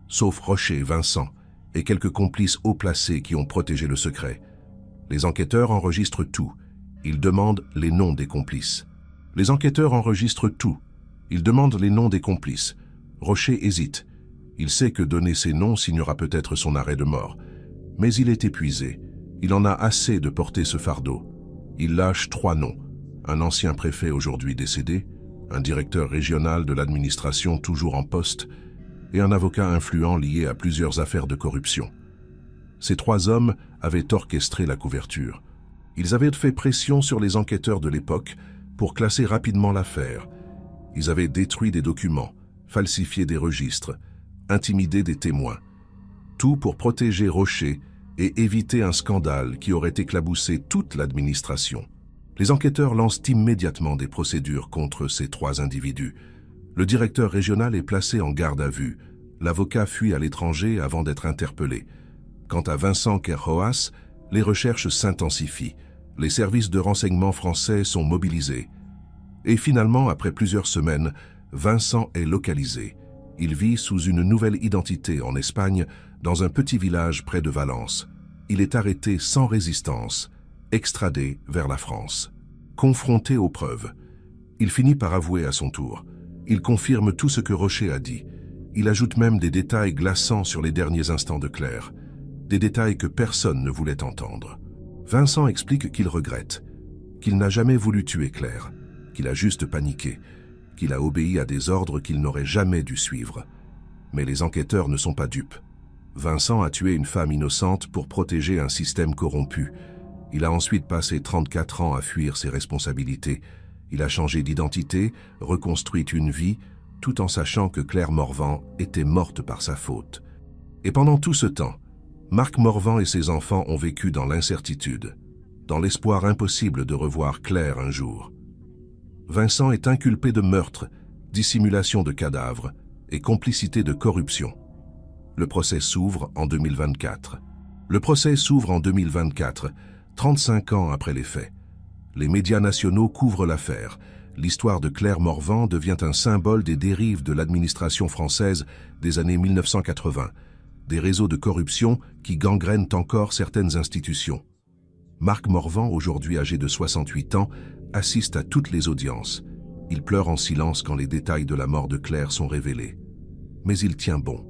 sauf Rocher, Vincent et quelques complices haut placés qui ont protégé le secret. Les enquêteurs enregistrent tout. Ils demandent les noms des complices. Les enquêteurs enregistrent tout. Ils demandent les noms des complices. Rocher hésite. Il sait que donner ces noms signera peut-être son arrêt de mort. Mais il est épuisé. Il en a assez de porter ce fardeau. Il lâche 3 noms. Un ancien préfet aujourd'hui décédé, un directeur régional de l'administration toujours en poste, et un avocat influent lié à plusieurs affaires de corruption. Ces 3 hommes avaient orchestré la couverture. Ils avaient fait pression sur les enquêteurs de l'époque pour classer rapidement l'affaire. Ils avaient détruit des documents, falsifié des registres, intimidé des témoins. Tout pour protéger Rocher et éviter un scandale qui aurait éclaboussé toute l'administration. Les enquêteurs lancent immédiatement des procédures contre ces 3 individus. Le directeur régional est placé en garde à vue. L'avocat fuit à l'étranger avant d'être interpellé. Quant à Vincent Queyroas, les recherches s'intensifient. Les services de renseignement français sont mobilisés. Et finalement, après plusieurs semaines, Vincent est localisé. Il vit sous une nouvelle identité en Espagne, dans un petit village près de Valence. Il est arrêté sans résistance, extradé vers la France. Confronté aux preuves, il finit par avouer à son tour. Il confirme tout ce que Rocher a dit. Il ajoute même des détails glaçants sur les derniers instants de Claire. Des détails que personne ne voulait entendre. Vincent explique qu'il regrette, qu'il n'a jamais voulu tuer Claire, qu'il a juste paniqué, qu'il a obéi à des ordres qu'il n'aurait jamais dû suivre. Mais les enquêteurs ne sont pas dupes. Vincent a tué une femme innocente pour protéger un système corrompu. Il a ensuite passé 34 ans à fuir ses responsabilités. Il a changé d'identité, reconstruit une vie, tout en sachant que Claire Morvan était morte par sa faute. Et pendant tout ce temps, Marc Morvan et ses enfants ont vécu dans l'incertitude, dans l'espoir impossible de revoir Claire un jour. Vincent est inculpé de meurtre, dissimulation de cadavres et complicité de corruption. Le procès s'ouvre en 2024. Le procès s'ouvre en 2024, 35 ans après les faits. Les médias nationaux couvrent l'affaire. L'histoire de Claire Morvan devient un symbole des dérives de l'administration française des années 1980, des réseaux de corruption qui gangrènent encore certaines institutions. Marc Morvan, aujourd'hui âgé de 68 ans, assiste à toutes les audiences. Il pleure en silence quand les détails de la mort de Claire sont révélés. Mais il tient bon.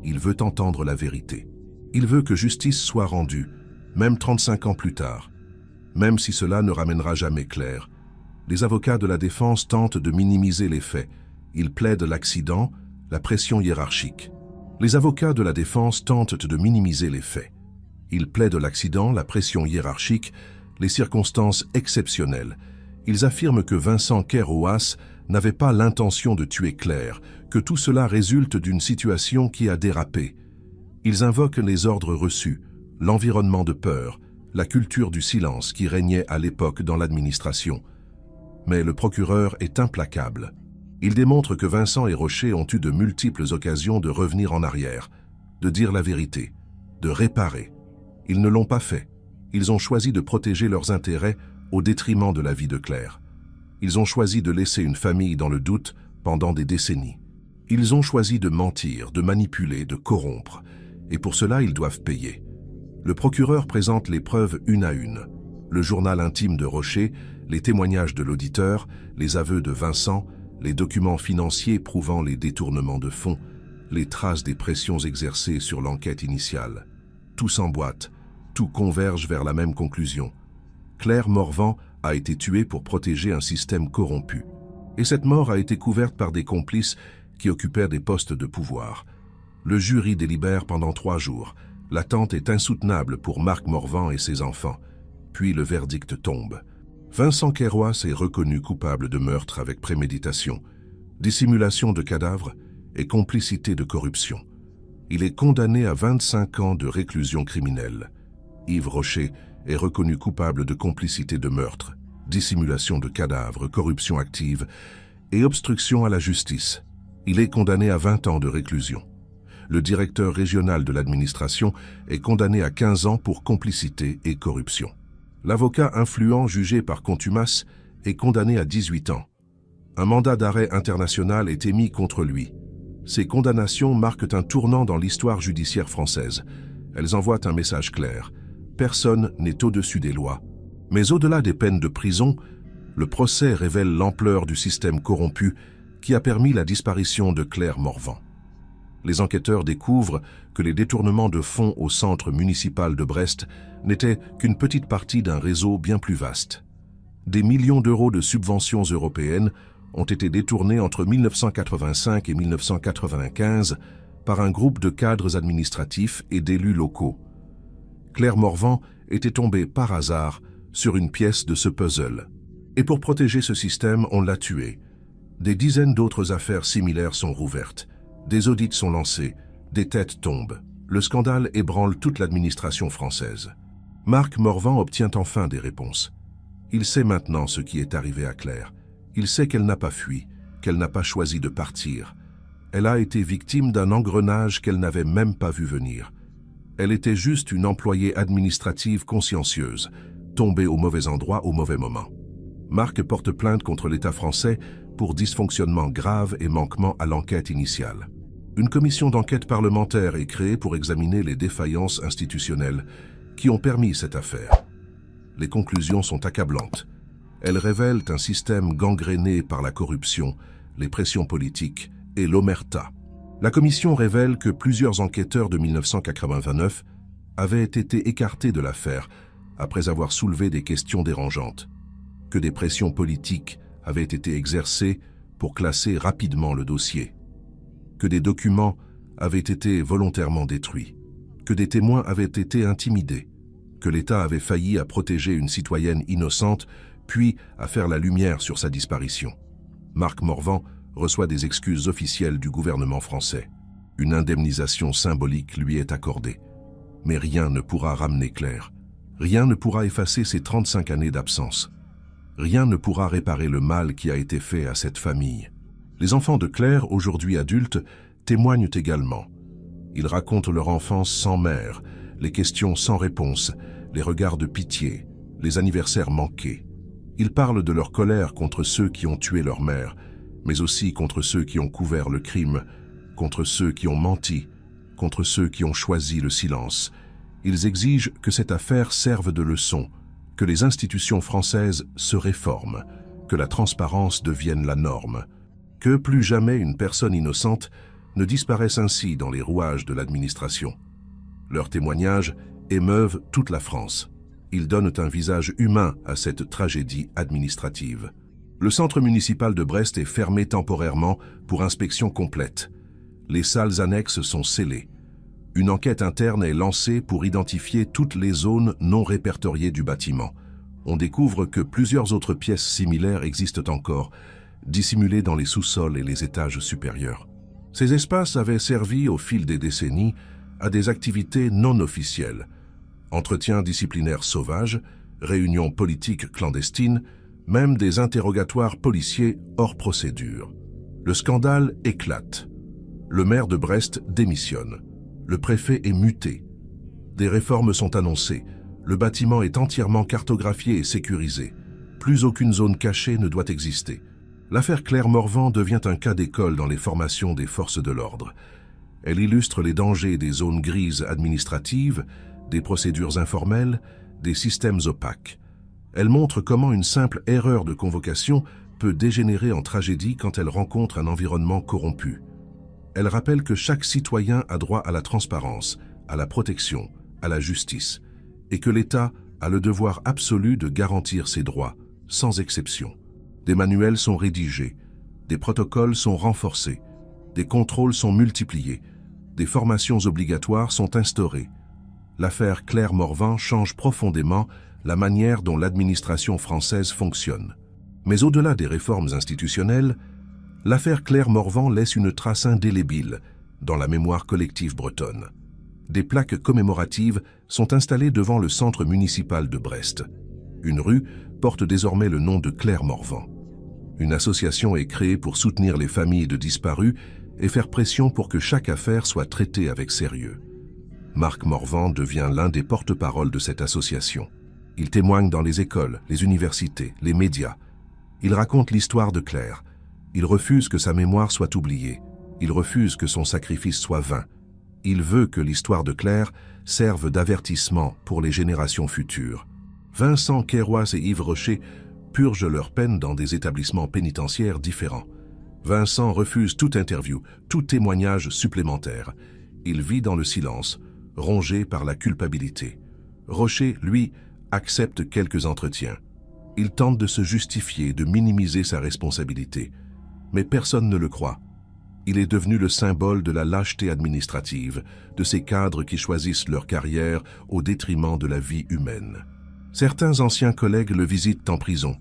Il veut entendre la vérité. Il veut que justice soit rendue, même 35 ans plus tard. Même si cela ne ramènera jamais Claire. Les avocats de la défense tentent de minimiser les faits. Ils plaident l'accident, la pression hiérarchique. Les avocats de la défense tentent de minimiser les faits. Ils plaident l'accident, la pression hiérarchique, les circonstances exceptionnelles. Ils affirment que Vincent Kerouas n'avait pas l'intention de tuer Claire, que tout cela résulte d'une situation qui a dérapé. Ils invoquent les ordres reçus, l'environnement de peur, la culture du silence qui régnait à l'époque dans l'administration. Mais le procureur est implacable. Il démontre que Vincent et Rocher ont eu de multiples occasions de revenir en arrière, de dire la vérité, de réparer. Ils ne l'ont pas fait. Ils ont choisi de protéger leurs intérêts au détriment de la vie de Claire. Ils ont choisi de laisser une famille dans le doute pendant des décennies. Ils ont choisi de mentir, de manipuler, de corrompre. Et pour cela, ils doivent payer. Le procureur présente les preuves une à une. Le journal intime de Rocher, les témoignages de l'auditeur, les aveux de Vincent, les documents financiers prouvant les détournements de fonds, les traces des pressions exercées sur l'enquête initiale. Tout s'emboîte, tout converge vers la même conclusion. Claire Morvan a été tuée pour protéger un système corrompu. Et cette mort a été couverte par des complices qui occupèrent des postes de pouvoir. Le jury délibère pendant 3 jours. L'attente est insoutenable pour Marc Morvan et ses enfants. Puis le verdict tombe. Vincent Kerouas est reconnu coupable de meurtre avec préméditation, dissimulation de cadavres et complicité de corruption. Il est condamné à 25 ans de réclusion criminelle. Yves Rocher est reconnu coupable de complicité de meurtre, dissimulation de cadavres, corruption active et obstruction à la justice. Il est condamné à 20 ans de réclusion. Le directeur régional de l'administration est condamné à 15 ans pour complicité et corruption. L'avocat influent jugé par contumace est condamné à 18 ans. Un mandat d'arrêt international est émis contre lui. Ces condamnations marquent un tournant dans l'histoire judiciaire française. Elles envoient un message clair. Personne n'est au-dessus des lois. Mais au-delà des peines de prison, le procès révèle l'ampleur du système corrompu qui a permis la disparition de Claire Morvan. Les enquêteurs découvrent que les détournements de fonds au centre municipal de Brest n'étaient qu'une petite partie d'un réseau bien plus vaste. Des millions d'euros de subventions européennes ont été détournés entre 1985 et 1995 par un groupe de cadres administratifs et d'élus locaux. Claire Morvan était tombée par hasard sur une pièce de ce puzzle. Et pour protéger ce système, on l'a tuée. Des dizaines d'autres affaires similaires sont rouvertes. Des audits sont lancés, des têtes tombent. Le scandale ébranle toute l'administration française. Marc Morvan obtient enfin des réponses. Il sait maintenant ce qui est arrivé à Claire. Il sait qu'elle n'a pas fui, qu'elle n'a pas choisi de partir. Elle a été victime d'un engrenage qu'elle n'avait même pas vu venir. Elle était juste une employée administrative consciencieuse, tombée au mauvais endroit au mauvais moment. Marc porte plainte contre l'État français pour dysfonctionnement grave et manquement à l'enquête initiale. Une commission d'enquête parlementaire est créée pour examiner les défaillances institutionnelles qui ont permis cette affaire. Les conclusions sont accablantes. Elles révèlent un système gangréné par la corruption, les pressions politiques et l'omerta. La commission révèle que plusieurs enquêteurs de 1989 avaient été écartés de l'affaire après avoir soulevé des questions dérangeantes, que des pressions politiques avaient été exercées pour classer rapidement le dossier, que des documents avaient été volontairement détruits, que des témoins avaient été intimidés, que l'État avait failli à protéger une citoyenne innocente, puis à faire la lumière sur sa disparition. Marc Morvan reçoit des excuses officielles du gouvernement français. Une indemnisation symbolique lui est accordée. Mais rien ne pourra ramener Claire. Rien ne pourra effacer ces 35 années d'absence. Rien ne pourra réparer le mal qui a été fait à cette famille. Les enfants de Claire, aujourd'hui adultes, témoignent également. Ils racontent leur enfance sans mère, les questions sans réponse, les regards de pitié, les anniversaires manqués. Ils parlent de leur colère contre ceux qui ont tué leur mère, mais aussi contre ceux qui ont couvert le crime, contre ceux qui ont menti, contre ceux qui ont choisi le silence. Ils exigent que cette affaire serve de leçon, que les institutions françaises se réforment, que la transparence devienne la norme, que plus jamais une personne innocente ne disparaisse ainsi dans les rouages de l'administration. Leurs témoignages émeuvent toute la France. Ils donnent un visage humain à cette tragédie administrative. Le centre municipal de Brest est fermé temporairement pour inspection complète. Les salles annexes sont scellées. Une enquête interne est lancée pour identifier toutes les zones non répertoriées du bâtiment. On découvre que plusieurs autres pièces similaires existent encore, dissimulées dans les sous-sols et les étages supérieurs. Ces espaces avaient servi au fil des décennies à des activités non officielles, entretiens disciplinaires sauvages, réunions politiques clandestines, même des interrogatoires policiers hors procédure. Le scandale éclate. Le maire de Brest démissionne. Le préfet est muté. Des réformes sont annoncées. Le bâtiment est entièrement cartographié et sécurisé. Plus aucune zone cachée ne doit exister. L'affaire Claire Morvan devient un cas d'école dans les formations des forces de l'ordre. Elle illustre les dangers des zones grises administratives, des procédures informelles, des systèmes opaques. Elle montre comment une simple erreur de convocation peut dégénérer en tragédie quand elle rencontre un environnement corrompu. Elle rappelle que chaque citoyen a droit à la transparence, à la protection, à la justice, et que l'État a le devoir absolu de garantir ses droits, sans exception. Des manuels sont rédigés, des protocoles sont renforcés, des contrôles sont multipliés, des formations obligatoires sont instaurées. L'affaire Claire Morvan change profondément la manière dont l'administration française fonctionne. Mais au-delà des réformes institutionnelles, l'affaire Claire Morvan laisse une trace indélébile dans la mémoire collective bretonne. Des plaques commémoratives sont installées devant le centre municipal de Brest. Une rue porte désormais le nom de Claire Morvan. Une association est créée pour soutenir les familles de disparus et faire pression pour que chaque affaire soit traitée avec sérieux. Marc Morvan devient l'un des porte-parole de cette association. Il témoigne dans les écoles, les universités, les médias. Il raconte l'histoire de Claire. Il refuse que sa mémoire soit oubliée. Il refuse que son sacrifice soit vain. Il veut que l'histoire de Claire serve d'avertissement pour les générations futures. Vincent Kérois et Yves Rocher purgent leur peine dans des établissements pénitentiaires différents. Vincent refuse toute interview, tout témoignage supplémentaire. Il vit dans le silence, rongé par la culpabilité. Rocher, lui, accepte quelques entretiens. Il tente de se justifier, de minimiser sa responsabilité. Mais personne ne le croit. Il est devenu le symbole de la lâcheté administrative, de ces cadres qui choisissent leur carrière au détriment de la vie humaine. Certains anciens collègues le visitent en prison.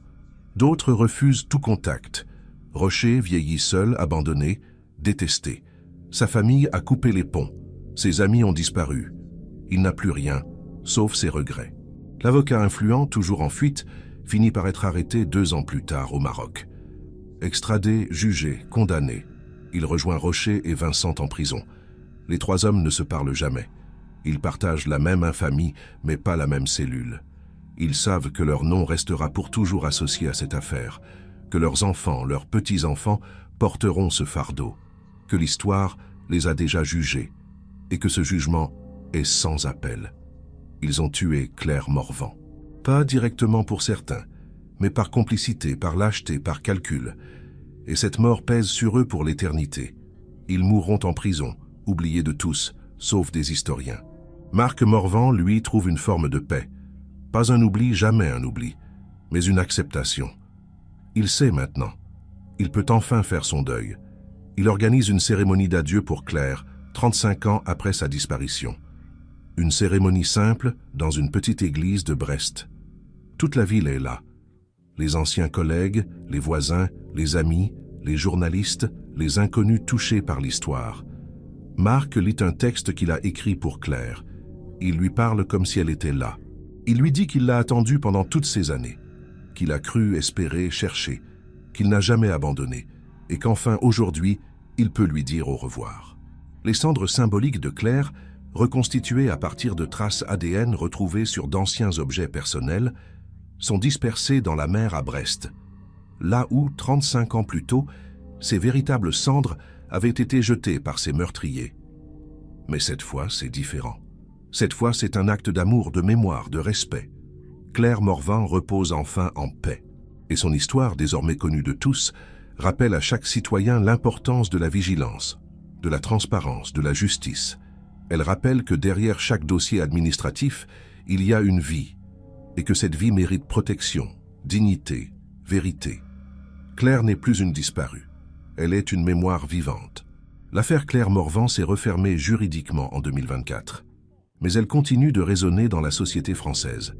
D'autres refusent tout contact. Rocher vieillit seul, abandonné, détesté. Sa famille a coupé les ponts. Ses amis ont disparu. Il n'a plus rien, sauf ses regrets. L'avocat influent, toujours en fuite, finit par être arrêté 2 ans plus tard au Maroc. Extradé, jugé, condamné, il rejoint Rocher et Vincent en prison. Les 3 hommes ne se parlent jamais. Ils partagent la même infamie, mais pas la même cellule. Ils savent que leur nom restera pour toujours associé à cette affaire, que leurs enfants, leurs petits-enfants porteront ce fardeau, que l'histoire les a déjà jugés, et que ce jugement est sans appel. Ils ont tué Claire Morvan. Pas directement pour certains, mais par complicité, par lâcheté, par calcul. Et cette mort pèse sur eux pour l'éternité. Ils mourront en prison, oubliés de tous, sauf des historiens. Marc Morvan, lui, trouve une forme de paix. Pas un oubli, jamais un oubli, mais une acceptation. Il sait maintenant. Il peut enfin faire son deuil. Il organise une cérémonie d'adieu pour Claire, 35 ans après sa disparition. Une cérémonie simple dans une petite église de Brest. Toute la ville est là. Les anciens collègues, les voisins, les amis, les journalistes, les inconnus touchés par l'histoire. Marc lit un texte qu'il a écrit pour Claire. Il lui parle comme si elle était là. Il lui dit qu'il l'a attendue pendant toutes ces années, qu'il a cru, espéré, cherché, qu'il n'a jamais abandonné, et qu'enfin aujourd'hui, il peut lui dire au revoir. Les cendres symboliques de Claire, reconstituées à partir de traces ADN retrouvées sur d'anciens objets personnels, sont dispersées dans la mer à Brest, là où, 35 ans plus tôt, ces véritables cendres avaient été jetées par ces meurtriers. Mais cette fois, c'est différent. Cette fois, c'est un acte d'amour, de mémoire, de respect. Claire Morvan repose enfin en paix. Et son histoire, désormais connue de tous, rappelle à chaque citoyen l'importance de la vigilance, de la transparence, de la justice. Elle rappelle que derrière chaque dossier administratif, il y a une vie, et que cette vie mérite protection, dignité, vérité. Claire n'est plus une disparue. Elle est une mémoire vivante. L'affaire Claire Morvan s'est refermée juridiquement en 2024. Mais elle continue de résonner dans la société française.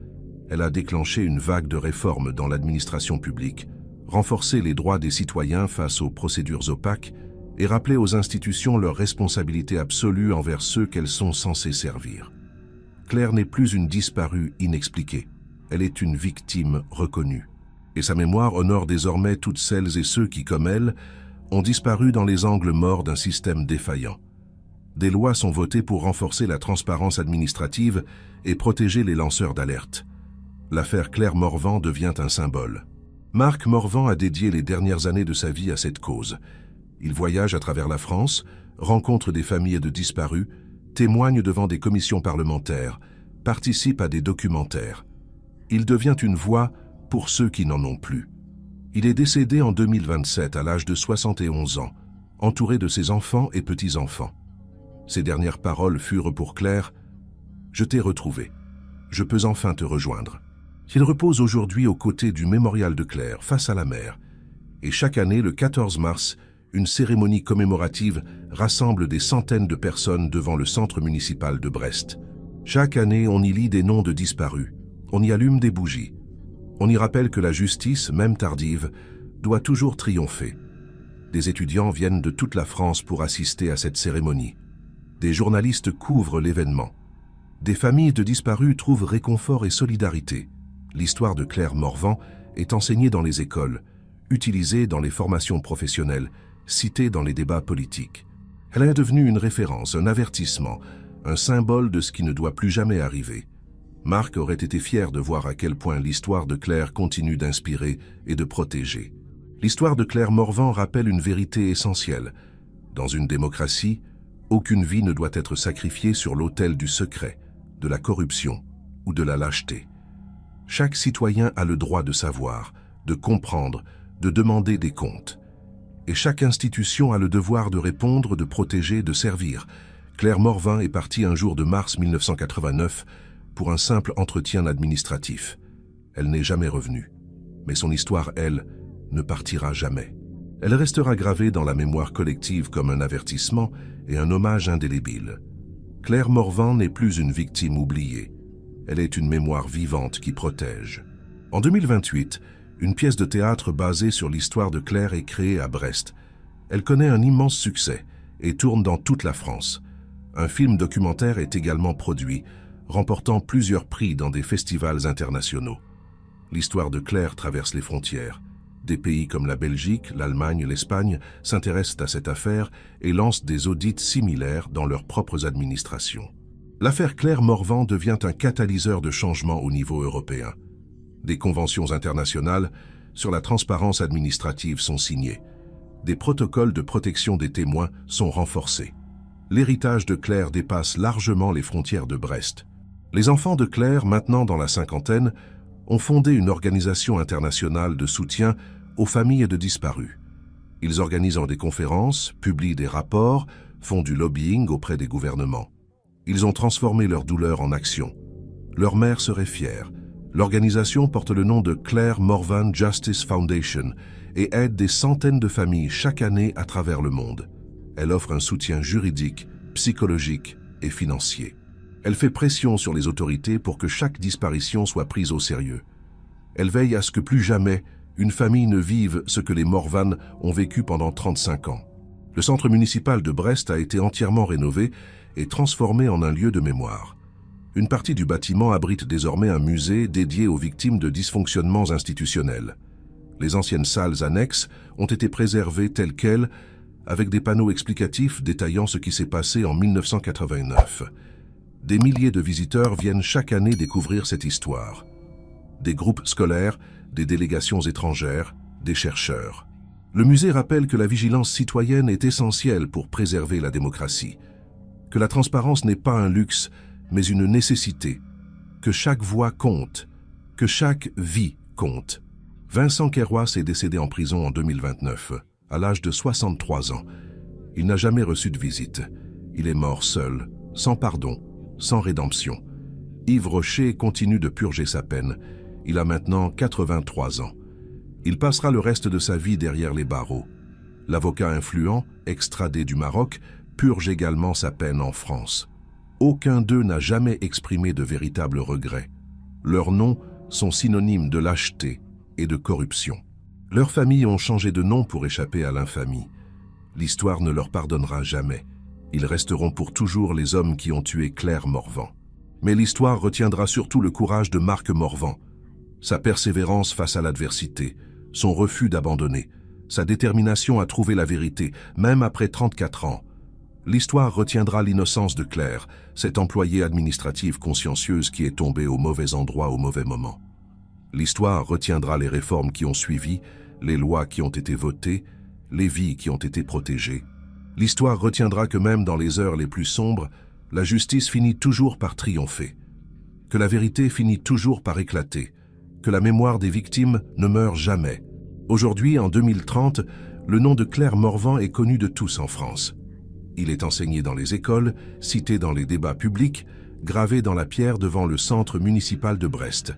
Elle a déclenché une vague de réformes dans l'administration publique, renforcé les droits des citoyens face aux procédures opaques et rappelé aux institutions leur responsabilité absolue envers ceux qu'elles sont censées servir. Claire n'est plus une disparue inexpliquée. Elle est une victime reconnue. Et sa mémoire honore désormais toutes celles et ceux qui, comme elle, ont disparu dans les angles morts d'un système défaillant. Des lois sont votées pour renforcer la transparence administrative et protéger les lanceurs d'alerte. L'affaire Claire Morvan devient un symbole. Marc Morvan a dédié les dernières années de sa vie à cette cause. Il voyage à travers la France, rencontre des familles de disparus, témoigne devant des commissions parlementaires, participe à des documentaires. Il devient une voix pour ceux qui n'en ont plus. Il est décédé en 2027 à l'âge de 71 ans, entouré de ses enfants et petits-enfants. Ses dernières paroles furent pour Claire « Je t'ai retrouvé. Je peux enfin te rejoindre ». Il repose aujourd'hui aux côtés du mémorial de Claire, face à la mer. Et chaque année, le 14 mars, une cérémonie commémorative rassemble des centaines de personnes devant le centre municipal de Brest. Chaque année, on y lit des noms de disparus. On y allume des bougies. On y rappelle que la justice, même tardive, doit toujours triompher. Des étudiants viennent de toute la France pour assister à cette cérémonie. Des journalistes couvrent l'événement. Des familles de disparus trouvent réconfort et solidarité. L'histoire de Claire Morvan est enseignée dans les écoles, utilisée dans les formations professionnelles, citée dans les débats politiques. Elle est devenue une référence, un avertissement, un symbole de ce qui ne doit plus jamais arriver. Marc aurait été fier de voir à quel point l'histoire de Claire continue d'inspirer et de protéger. L'histoire de Claire Morvan rappelle une vérité essentielle. Dans une démocratie, aucune vie ne doit être sacrifiée sur l'autel du secret, de la corruption ou de la lâcheté. Chaque citoyen a le droit de savoir, de comprendre, de demander des comptes. Et chaque institution a le devoir de répondre, de protéger, de servir. Claire Morvan est partie un jour de mars 1989 pour un simple entretien administratif. Elle n'est jamais revenue. Mais son histoire, elle, ne partira jamais. Elle restera gravée dans la mémoire collective comme un avertissement et un hommage indélébile. Claire Morvan n'est plus une victime oubliée. Elle est une mémoire vivante qui protège. En 2028, une pièce de théâtre basée sur l'histoire de Claire est créée à Brest. Elle connaît un immense succès et tourne dans toute la France. Un film documentaire est également produit, remportant plusieurs prix dans des festivals internationaux. L'histoire de Claire traverse les frontières. Des pays comme la Belgique, l'Allemagne, l'Espagne s'intéressent à cette affaire et lancent des audits similaires dans leurs propres administrations. L'affaire Claire Morvan devient un catalyseur de changement au niveau européen. Des conventions internationales sur la transparence administrative sont signées. Des protocoles de protection des témoins sont renforcés. L'héritage de Claire dépasse largement les frontières de Brest. Les enfants de Claire, maintenant dans la cinquantaine, ont fondé une organisation internationale de soutien aux familles de disparus. Ils organisent des conférences, publient des rapports, font du lobbying auprès des gouvernements. Ils ont transformé leur douleur en action. Leur mère serait fière. L'organisation porte le nom de Claire Morvan Justice Foundation et aide des centaines de familles chaque année à travers le monde. Elle offre un soutien juridique, psychologique et financier. Elle fait pression sur les autorités pour que chaque disparition soit prise au sérieux. Elle veille à ce que plus jamais une famille ne vive ce que les Morvan ont vécu pendant 35 ans. Le centre municipal de Brest a été entièrement rénové et transformé en un lieu de mémoire. Une partie du bâtiment abrite désormais un musée dédié aux victimes de dysfonctionnements institutionnels. Les anciennes salles annexes ont été préservées telles quelles, avec des panneaux explicatifs détaillant ce qui s'est passé en 1989. Des milliers de visiteurs viennent chaque année découvrir cette histoire. Des groupes scolaires, des délégations étrangères, des chercheurs. Le musée rappelle que la vigilance citoyenne est essentielle pour préserver la démocratie, que la transparence n'est pas un luxe, mais une nécessité, que chaque voix compte, que chaque vie compte. Vincent Kairouas est décédé en prison en 2029, à l'âge de 63 ans. Il n'a jamais reçu de visite. Il est mort seul, sans pardon, sans rédemption. Yves Rocher continue de purger sa peine. Il a maintenant 83 ans. Il passera le reste de sa vie derrière les barreaux. L'avocat influent, extradé du Maroc, purge également sa peine en France. Aucun d'eux n'a jamais exprimé de véritables regrets. Leurs noms sont synonymes de lâcheté et de corruption. Leurs familles ont changé de nom pour échapper à l'infamie. L'histoire ne leur pardonnera jamais. Ils resteront pour toujours les hommes qui ont tué Claire Morvan. Mais l'histoire retiendra surtout le courage de Marc Morvan, sa persévérance face à l'adversité, son refus d'abandonner, sa détermination à trouver la vérité, même après 34 ans. L'histoire retiendra l'innocence de Claire, cette employée administrative consciencieuse qui est tombée au mauvais endroit au mauvais moment. L'histoire retiendra les réformes qui ont suivi, les lois qui ont été votées, les vies qui ont été protégées. L'histoire retiendra que même dans les heures les plus sombres, la justice finit toujours par triompher, que la vérité finit toujours par éclater, que la mémoire des victimes ne meurt jamais. Aujourd'hui, en 2030, le nom de Claire Morvan est connu de tous en France. Il est enseigné dans les écoles, cité dans les débats publics, gravé dans la pierre devant le centre municipal de Brest.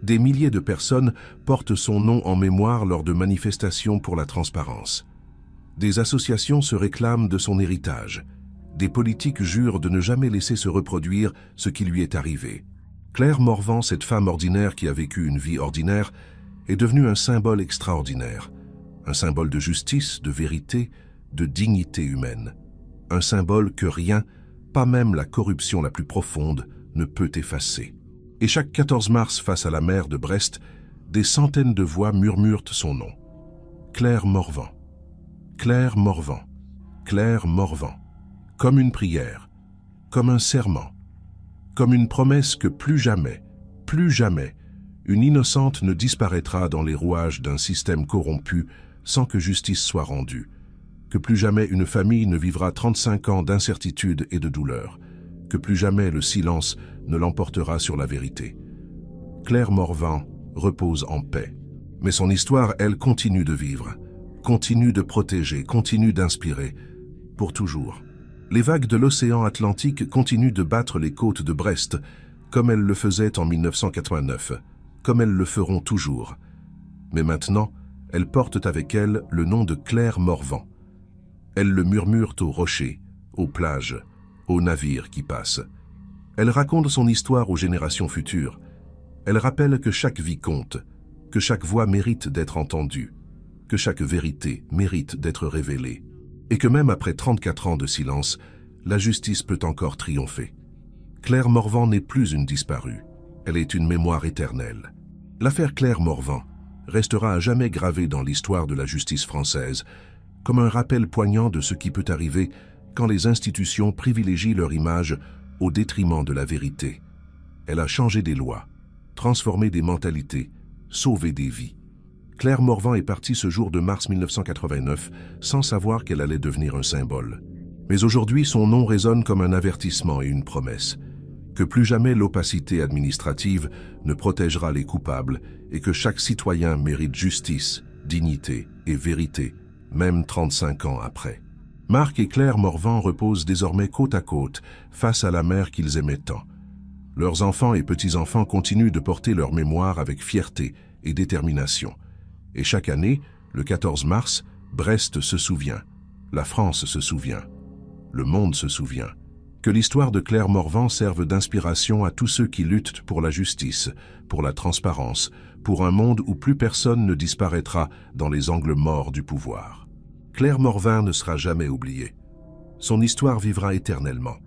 Des milliers de personnes portent son nom en mémoire lors de manifestations pour la transparence. Des associations se réclament de son héritage. Des politiques jurent de ne jamais laisser se reproduire ce qui lui est arrivé. Claire Morvan, cette femme ordinaire qui a vécu une vie ordinaire, est devenue un symbole extraordinaire. Un symbole de justice, de vérité, de dignité humaine. Un symbole que rien, pas même la corruption la plus profonde, ne peut effacer. Et chaque 14 mars, face à la mer de Brest, des centaines de voix murmurent son nom. Claire Morvan. Claire Morvan. Claire Morvan. Comme une prière, comme un serment, comme une promesse que plus jamais, une innocente ne disparaîtra dans les rouages d'un système corrompu sans que justice soit rendue, que plus jamais une famille ne vivra 35 ans d'incertitude et de douleur, que plus jamais le silence ne l'emportera sur la vérité. Claire Morvan repose en paix. Mais son histoire, elle, continue de vivre, continue de protéger, continue d'inspirer, pour toujours. Les vagues de l'océan Atlantique continuent de battre les côtes de Brest, comme elles le faisaient en 1989, comme elles le feront toujours. Mais maintenant, elles portent avec elles le nom de Claire Morvan. Elles le murmurent aux rochers, aux plages, aux navires qui passent. Elle raconte son histoire aux générations futures. Elle rappelle que chaque vie compte, que chaque voix mérite d'être entendue, que chaque vérité mérite d'être révélée, et que même après 34 ans de silence, la justice peut encore triompher. Claire Morvan n'est plus une disparue, elle est une mémoire éternelle. L'affaire Claire Morvan restera à jamais gravée dans l'histoire de la justice française, comme un rappel poignant de ce qui peut arriver quand les institutions privilégient leur image au détriment de la vérité. Elle a changé des lois, transformé des mentalités, sauvé des vies. Claire Morvan est partie ce jour de mars 1989 sans savoir qu'elle allait devenir un symbole. Mais aujourd'hui, son nom résonne comme un avertissement et une promesse. Que plus jamais l'opacité administrative ne protégera les coupables et que chaque citoyen mérite justice, dignité et vérité, même 35 ans après. Marc et Claire Morvan reposent désormais côte à côte, face à la mer qu'ils aimaient tant. Leurs enfants et petits-enfants continuent de porter leur mémoire avec fierté et détermination. Et chaque année, le 14 mars, Brest se souvient, la France se souvient, le monde se souvient. Que l'histoire de Claire Morvan serve d'inspiration à tous ceux qui luttent pour la justice, pour la transparence, pour un monde où plus personne ne disparaîtra dans les angles morts du pouvoir. Claire Morvan ne sera jamais oubliée. Son histoire vivra éternellement.